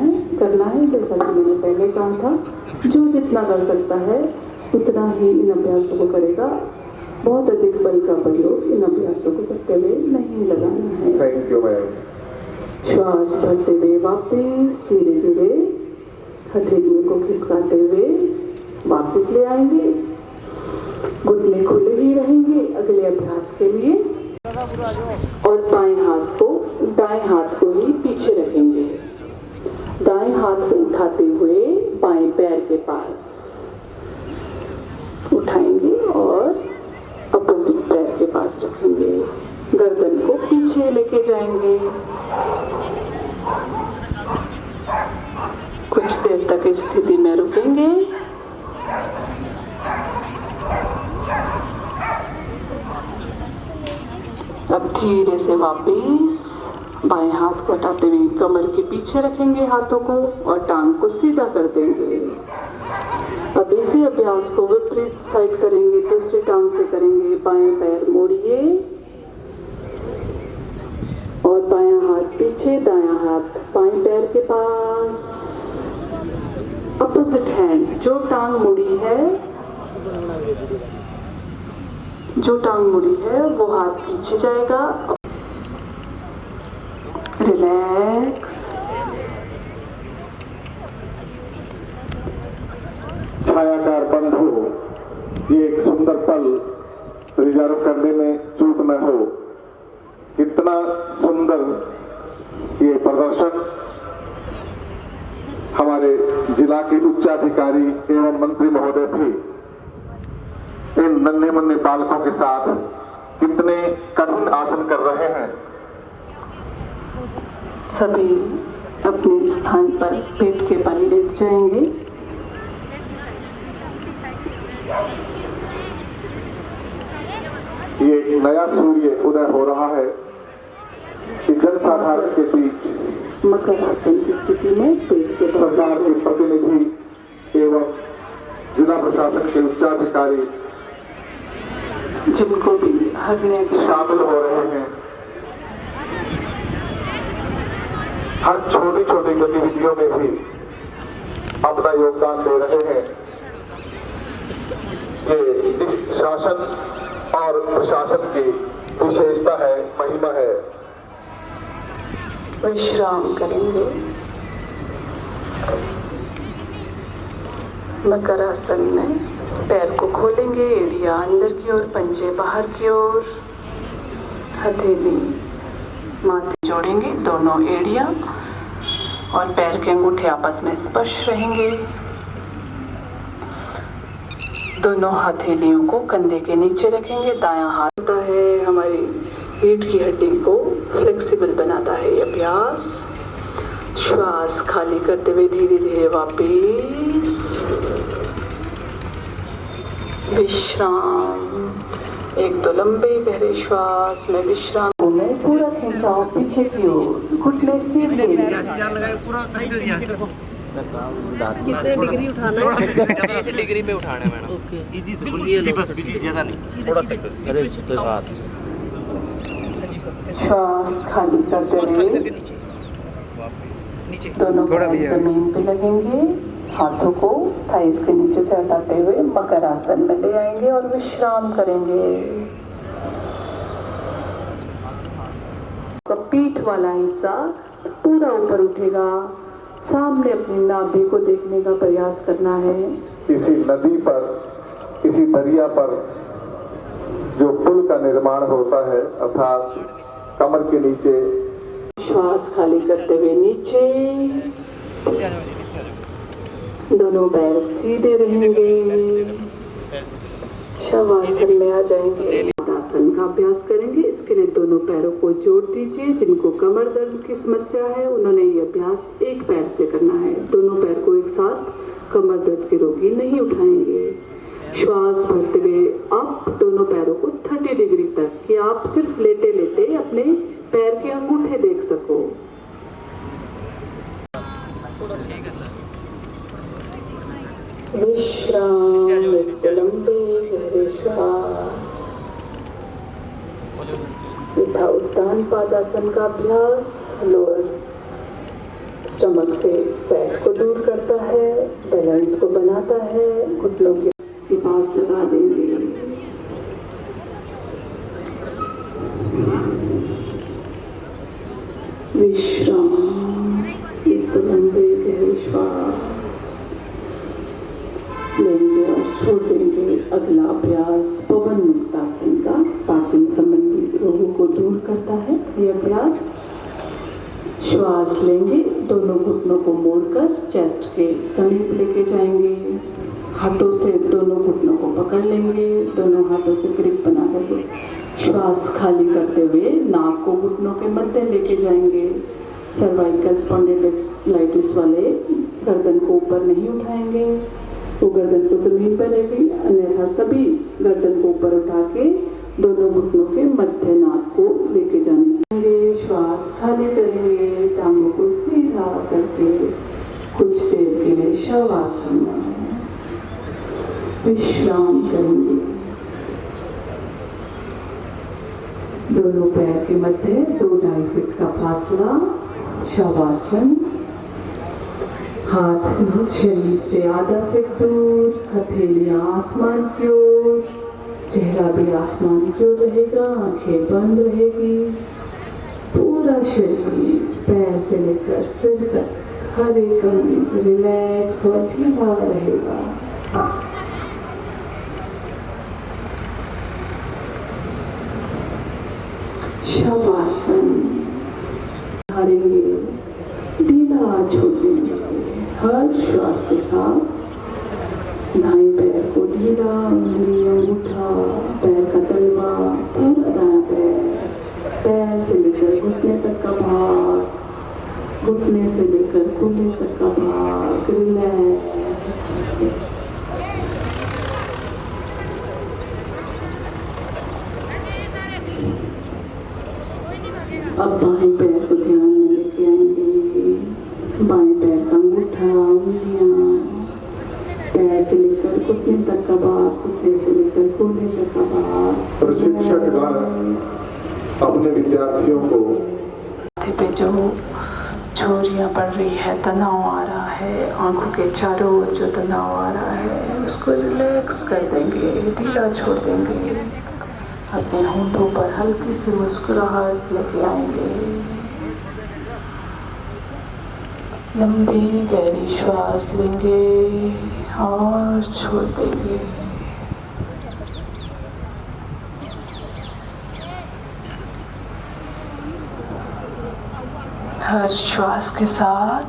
S7: है। जैसा कि मैंने पहले कहा था, जो जितना कर सकता है उतना ही इन अभ्यासों को करेगा। बहुत अधिक बल का प्रयोग इन अभ्यासों को करते हुए नहीं लगाना है।
S6: Thank you ma'am.
S7: श्वास भरते हुए वापस धीरे धीरे हथेलियों को खिसकाते हुए वापस ले आएंगे। घुटने खुले ही रहेंगे अगले अभ्यास के लिए। और दाएं हाथ को ही पीछे रखेंगे। दाएं हाथ को उठाते हुए बाएं पैर के पास उठाएंगे और अपोजिट पैर के पास रखेंगे। गर्दन को पीछे लेके जाएंगे। कुछ देर तक इस स्थिति में रुकेंगे। अब धीरे से वापस बाएं हाथ को हटाते हुए कमर के पीछे रखेंगे हाथों को और टांग को सीधा कर देंगे। अब इसी अभ्यास को विपरीत साइड करेंगे, दूसरी टांग से करेंगे। बाएं पैर मोड़िए और बायां हाथ पीछे, दायां हाथ बाएं पैर के पास। अपोजिट हैंड, जो टांग मुड़ी है वो हाथ पीछे जाएगा। रिलैक्स।
S6: छायाकार बंधु, ये एक सुंदर पल रिजर्व करने में चूक न हो। इतना सुंदर ये प्रदर्शन हमारे जिला के उच्चाधिकारी एवं मंत्री महोदय भी इन नन्हे मुन्ने बालकों के साथ कितने कठिन आसन कर रहे हैं।
S7: सभी अपने स्थान पर पेट के बल लेट जाएंगे।
S6: ये एक नया सूर्य उदय हो रहा है। जनसाधारण के बीच
S7: मकर आसन की स्थिति में पेट के
S6: सरकार के प्रतिनिधि एवं जिला प्रशासन के उच्चाधिकारी
S7: जिनको भी हरने
S6: शामिल हो रहे हैं। हर छोटी छोटी गतिविधियों में भी अपना योगदान दे रहे हैं। ये इस शासन और प्रशासन की विशेषता है, महिमा है।
S7: विश्राम करेंगे। मकर आसन में पैर को खोलेंगे, एड़िया अंदर की ओर, पंजे बाहर की ओर, हथेली माथे जोड़ेंगे, दोनों एड़िया और पैर के अंगूठे आपस में स्पर्श रहेंगे। दोनों हथेलियों को कंधे के नीचे रखेंगे। दायां हाथ होता है हमारी रीढ़ की हड्डी को फ्लेक्सिबल बनाता है ये अभ्यास। श्वास खाली करते हुए धीरे धीरे वापस विश्राम। एक दो लंबे गहरे श्वास में विश्राम में पूरा खिंचाव पीछे की ओर, घुटने सीधे।
S4: कितने डिग्री उठाना है?
S3: 20 डिग्री पे उठाना है मैडम। इजी से बोलिए, बस बिजी ज्यादा नहीं, थोड़ा सा। अरे
S7: श्वास खाली करते हुए दोनों पैर जमीन पे लगेंगे, हाथों को थाइस के नीचे से हटाते हुए मकर आसन में ले आएंगे और विश्राम करेंगे। पीठ वाला हिस्सा पूरा ऊपर उठेगा, सामने अपनी नाभि को देखने का प्रयास करना है।
S6: किसी नदी पर, किसी दरिया पर जो पुल का निर्माण होता है, अर्थात कमर के नीचे।
S7: श्वास खाली करते हुए नीचे, दोनों पैर सीधे रहेंगे, शवासन में आ जाएंगे। आसन का अभ्यास करेंगे। इसके लिए दोनों पैरों को जोड़ दीजिए। जिनको कमर दर्द की समस्या है उन्होंने ये अभ्यास एक पैर से करना है। दोनों पैर को एक साथ कमर दर्द के रोगी नहीं उठाएंगे। श्वास भरते हुए अप दोनों पैरों को 30 डिग्री तक, कि आप सिर्फ लेटे लेटे अपने पैर के अंगूठे देख सको। विश्राम, लंबे गहरे श्वास। यथा उत्तान पादासन का अभ्यास लोअर स्टमक से फैट को दूर करता है, बैलेंस को बनाता है। घुटनों के पास लगा देंगे। विश्राम, एक तो लंबे गहरे श्वास लेंगे और छोड़ देंगे। अगला अभ्यास पवन मुक्तासन का, पाचन संबंधी रोगों को दूर करता है ये अभ्यास। श्वास लेंगे, दोनों घुटनों को मोड़कर चेस्ट के समीप लेके जाएंगे। हाथों से दोनों घुटनों को पकड़ लेंगे, दोनों हाथों से ग्रिप बनाकर श्वास खाली करते हुए नाक को घुटनों के मध्य लेके जाएंगे। सर्वाइकल स्पॉन्डिलाइटिस वाले गर्दन को ऊपर नहीं उठाएंगे, वो गर्दन को जमीन पर रहेगी। अन्यथा सभी गर्दन को ऊपर उठा के दोनों घुटनों के मध्य नाक को लेके जाएंगे। श्वास खाली करेंगे, टांगों को सीधा करके कुछ देर के लिए शवासन में विश्राम करेंगे। दोनों पैर के मध्य 2-2.5 फीट का फासला, शवासन। हाथ शरीर से आधा फीट दूर, हथेलियां आसमान की ओर, चेहरा भी आसमान की ओर रहेगा, आंखें बंद रहेगी। पूरा शरीर पैर से लेकर सिर तक हर एक अंग रिलैक्स और ढीला रहेगा। शवासन हारेंगे, ढीला छोड़ देंगे। हर श्वास के साथ दाएं पैर को ढीला, उंगली अंगूठा, पैर का तलवा, पूरा दायां पैर, पैर से लेकर घुटने तक का भाग, घुटने से लेकर कूल्हे तक का भाग, रिलैक्स। अब बाएं पैर को ध्यान में लेके आएंगे। बाएं पैर का अंगूठा, उंगलियां, पैर से लेकर घुटने तक का भाग, घुटने से लेकर कूल्हे तक का भाग।
S6: प्रशिक्षक अपने विद्यार्थियों को
S7: पे जो झुर्रियां पड़ रही है, तनाव आ रहा है, आंखों के चारों ओर जो तनाव आ रहा है उसको रिलैक्स कर देंगे, ढीला छोड़ देंगे। अपने होंठों पर हल्की सी मुस्कुराहट लेके आएंगे। लंबी गहरी श्वास लेंगे और छोड़ देंगे। हर श्वास के साथ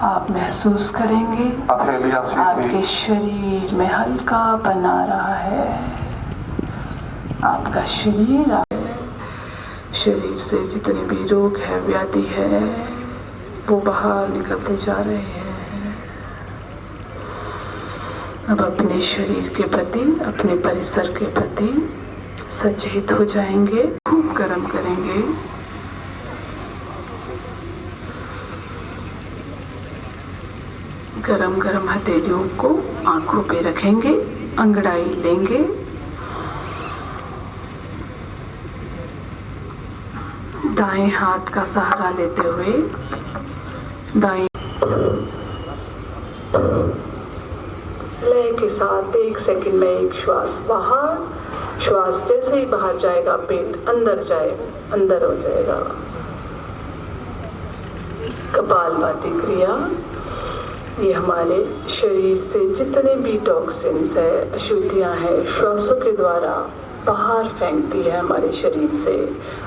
S7: आप महसूस करेंगे आपके शरीर में हल्का बना रहा है। आपका शरीर से जितने भी रोग है, व्याधि है, वो बाहर निकलते जा रहे हैं। अब अपने शरीर के प्रति, अपने परिसर के प्रति सचेत हो जाएंगे। खूब गर्म करेंगे। गरम गरम हथेलियों को आंखों पे रखेंगे, अंगड़ाई लेंगे, दाएं हाथ का सहारा लेते हुए दाएं लय के साथ 1 सेकंड में एक श्वास बाहर, श्वास जैसे ही बाहर जाएगा पेट अंदर हो जाएगा। कपालभाति क्रिया, ये हमारे शरीर से जितने भी टॉक्सिन्स है, अशुद्धियां हैं, श्वासों के द्वारा बाहर फेंकती है हमारे शरीर से,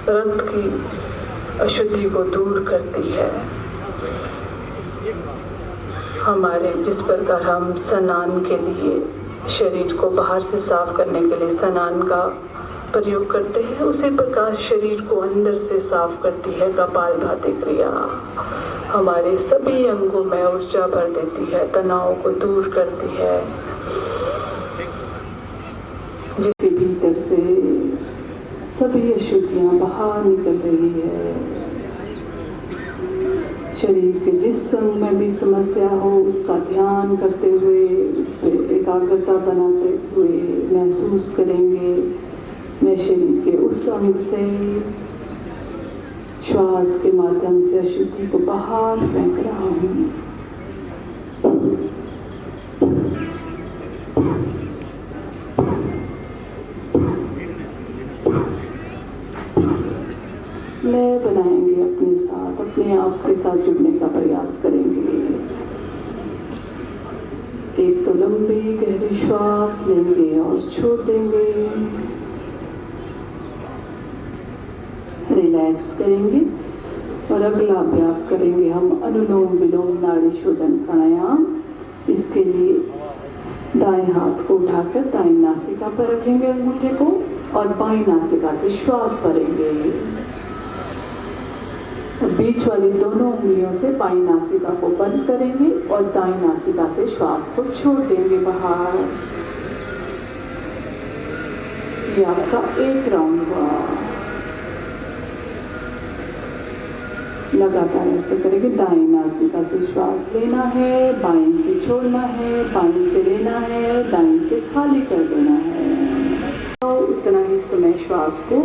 S7: रक्त की अशुद्धि को दूर करती है। हमारे जिस प्रकार हम स्नान के लिए शरीर को बाहर से साफ करने के लिए स्नान का प्रयोग करते हैं, उसी प्रकार शरीर को अंदर से साफ करती है कपालभाति क्रिया। हमारे सभी अंगों में ऊर्जा भर देती है, तनाव को दूर करती है। जिसके भीतर से सभी अशुद्धियां बाहर निकल रही है। शरीर के जिस अंग में भी समस्या हो उसका ध्यान करते हुए, उस पर एकाग्रता बनाते हुए महसूस करेंगे, मैं शरीर के उस अंग से श्वास के माध्यम से अशुद्धि को बाहर फेंक रहा हूँ। लय बनाएंगे अपने साथ, अपने आप के साथ जुड़ने का प्रयास करेंगे। एक तो लंबी गहरी श्वास लेंगे और छोड़ देंगे, रिलैक्स करेंगे। और अगला अभ्यास करेंगे हम अनुलोम विलोम नाड़ी शोधन प्राणायाम। इसके लिए दाएं हाथ को उठाकर दाएं नासिका पर रखेंगे अंगूठे को, और बाईं नासिका से श्वास भरेंगे। बीच वाली दोनों उंगलियों से बाईं नासिका को बंद करेंगे और दाईं नासिका से श्वास को छोड़ देंगे बाहर। ये आपका एक राउंड हुआ। लगातार ऐसे करेंगे। दाईं नासिका से श्वास लेना है, बाईं से छोड़ना है, बाईं से लेना है, दाईं से खाली कर देना है। तो उतना ही समय श्वास को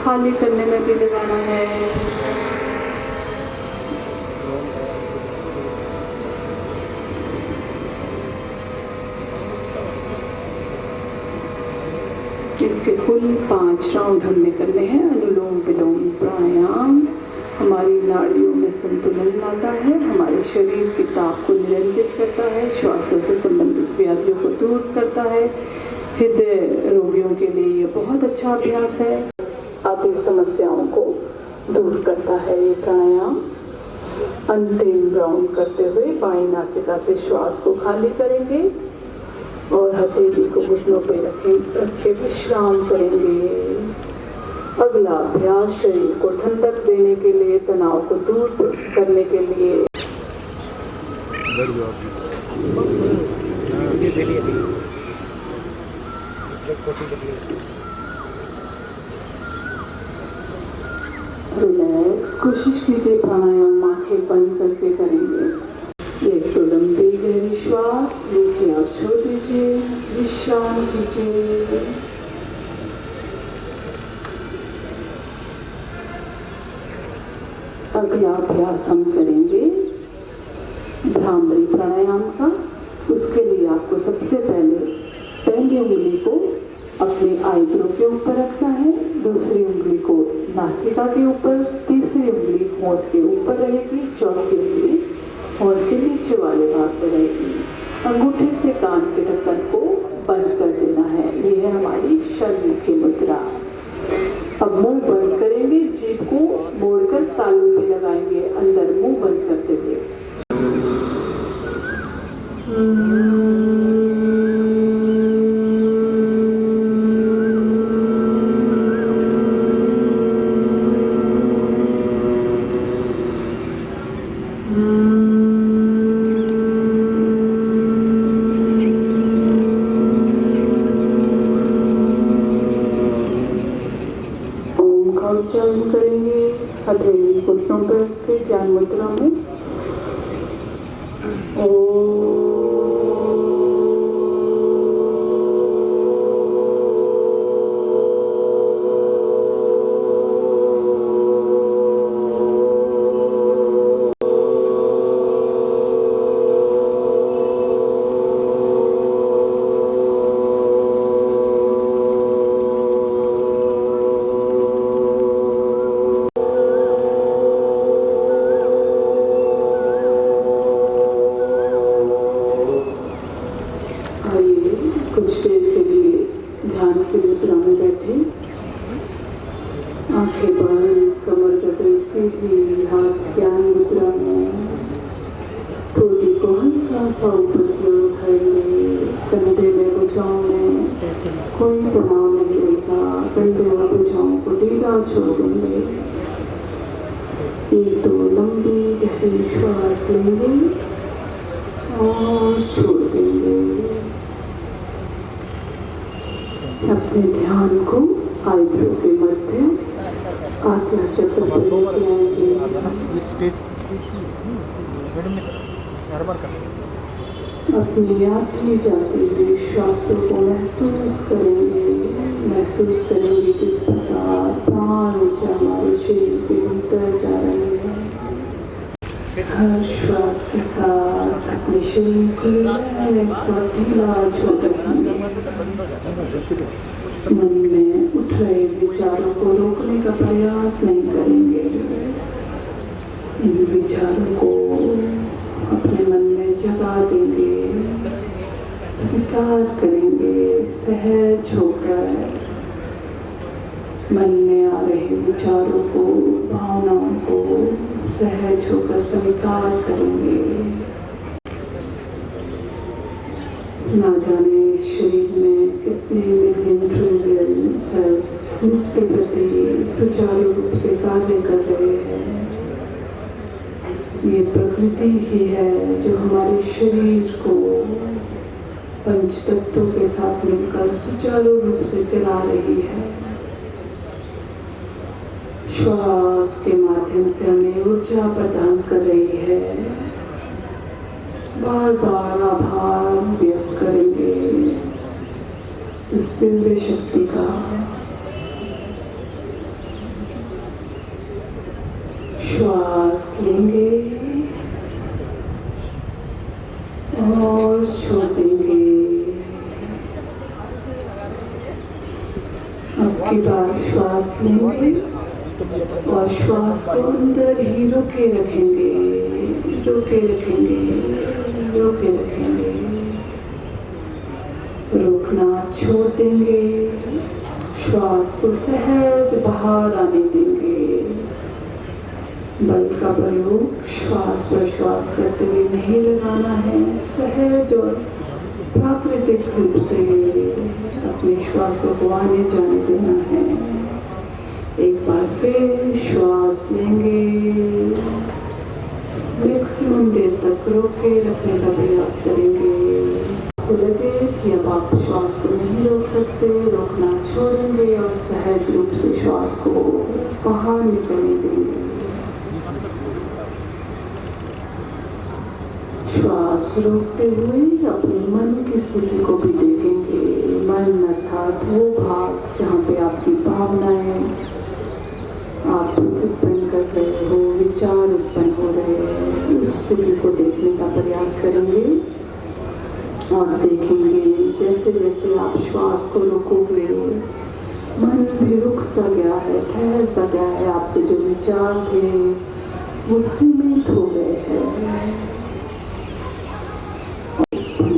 S7: खाली करने में भी लगाना है। इसके कुल 5 राउंड हमने करने हैं। अनुलोम विलोम प्राणायाम हमारी नाड़ियों में संतुलन लाता है, हमारे शरीर के ताप को नियंत्रित करता है, स्वास्थ्य से संबंधित व्याधियों को दूर करता है। हृदय रोगियों के लिए ये बहुत अच्छा अभ्यास है। आदि समस्याओं को दूर करता है ये प्राणायाम। अंतिम राउंड करते हुए बाईं नासिका से श्वास को खाली करेंगे और हथेली को घुटनों पे रख के विश्राम करेंगे। अगला अभ्यास शरीर को ठंडक देने के लिए, तनाव को दूर करने के लिए। रिलैक्स, कोशिश कीजिए प्राणायाम आंखें बंद करके करेंगे। एक तो लंबी गहरी श्वास लीजिए और छोड़ दीजिए, विश्राम कीजिए। अगला अभ्यास हम करेंगे भ्रामरी प्राणायाम का। उसके लिए आपको सबसे पहली उंगली को अपने आईब्रो के ऊपर रखना है, दूसरी उंगली को नासिका के ऊपर, तीसरी उंगली होंठ के ऊपर रहेगी, चौथी उंगली होंठ के नीचे वाले भाग पर रहेगी। अंगूठे से कान के ढक्कन को बंद कर देना है। ये है हमारी षण्मुखी मुद्रा। अब मुंह बंद करेंगे, जीभ को मोड़कर तालू पे लगाएंगे, अंदर मुंह बंद करते हुए। हाथों पर के ज्ञान मुद्रा में कुछ देर के लिए ध्यान की मुद्रा में बैठे, आंखें बंद, कमर कटी सीधी, हाथ ज्ञान मुद्रा में, ठोड़ी को हल्का सा ऊपर की ओर उठाएंगे, कंधे में भुजाओं में कोई तनाव नहीं रहेगा, कंधे और भुजाओं को ढीला छोड़ देंगे। एक दो लंबी गहरी श्वास लेंगे और छोड़ देंगे। अपने ध्यान को आईब्रो के मध्य आज्ञा चक्र पर लेके आएंगे। अपनी आती जाती हुई श्वासों को महसूस करेंगे किस प्रकार प्राण ऊर्जा हमारे शरीर के भीतर जा रही है। हर श्वास के साथ अपने शरीर को रिलैक्स और ढीला छोड़ रखेंगे। मन में उठ रहे विचारों को रोकने का प्रयास नहीं करेंगे। इन विचारों को अपने मन में जगा देंगे, स्वीकार करेंगे सहज होकर। मन में आ रहे विचारों को, भावनाओं को सहज होकर स्वीकार करेंगे। ना जाने इस शरीर में कितने मिलियन ट्रिलियन सेल्स नित्य प्रति सुचारू रूप से कार्य कर रहे हैं। ये प्रकृति ही है जो हमारे शरीर को पंच तत्वों के साथ मिलकर सुचारू रूप से चला रही है। श्वास के माध्यम से हमें ऊर्जा प्रदान कर रही है। बार बार आभार व्यक्त करेंगे उस दिव्य शक्ति का। श्वास लेंगे और छोड़ देंगे। अब की बार श्वास लेंगे और श्वास को अंदर ही रोके रखेंगे। रोकना छोड़ देंगे। श्वास को सहज बाहर आने देंगे। बल का प्रयोग श्वास पर श्वास करते हुए नहीं लगाना है। सहज और प्राकृतिक रूप से अपने श्वासों को आने जाने देना है। एक बार फिर श्वास लेंगे, मैक्सिमम देर तक रोके रखने का प्रयास करेंगे। आपको लगे कि अब आप श्वास को नहीं रोक सकते, रोकना छोड़ेंगे और सहज रूप से श्वास को बाहर निकलने देंगे। श्वास रोकते हुए अपने मन की स्थिति को भी देखेंगे। मन अर्थात वो भाग जहाँ पे आपकी भावनाएं आप उत्पन्न कर रहे हो, विचार उत्पन्न हो रहे हैं, उस स्थिति को देखने का प्रयास करेंगे और देखेंगे जैसे जैसे आप श्वास को रोकोगे मन भी रुक सा गया है, ठहर सा गया है। आपके जो विचार थे वो सीमित हो गए हैं।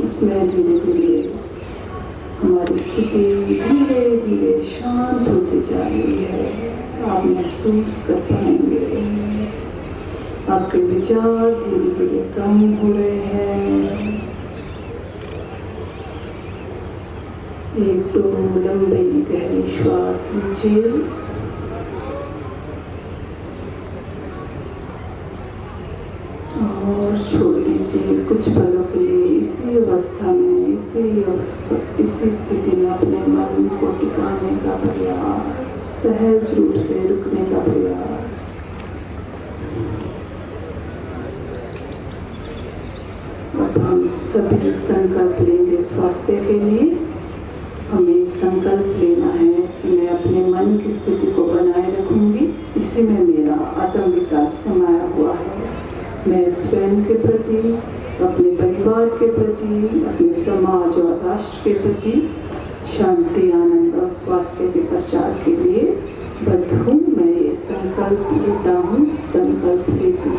S7: उसमें धीरे धीरे हमारी स्थिति धीरे धीरे शांत होती जा रही है। आप महसूस कर पाएंगे आपके विचार धीरे धीरे कम हो रहे हैं। एक दो लंबी गहरी श्वास लीजिए और छोड़ दीजिए। कुछ पलों के लिए इसी अवस्था में, इसी स्थिति में अपने मन को टिकाने का प्रयास, सहज रूप से रुकने का प्रयास। अब हम सभी संकल्प लेंगे स्वास्थ्य के लिए। हमें संकल्प लेना है कि मैं अपने मन की स्थिति को बनाए रखूंगी, इसी में मेरा आत्म विकास समाया हुआ है। मैं स्वयं के प्रति, अपने परिवार के प्रति, अपने समाज और राष्ट्र के प्रति शांति, आनंद और स्वास्थ्य के प्रचार के लिए बद्ध हूँ। मैं ये संकल्प लेता हूँ, संकल्प लेती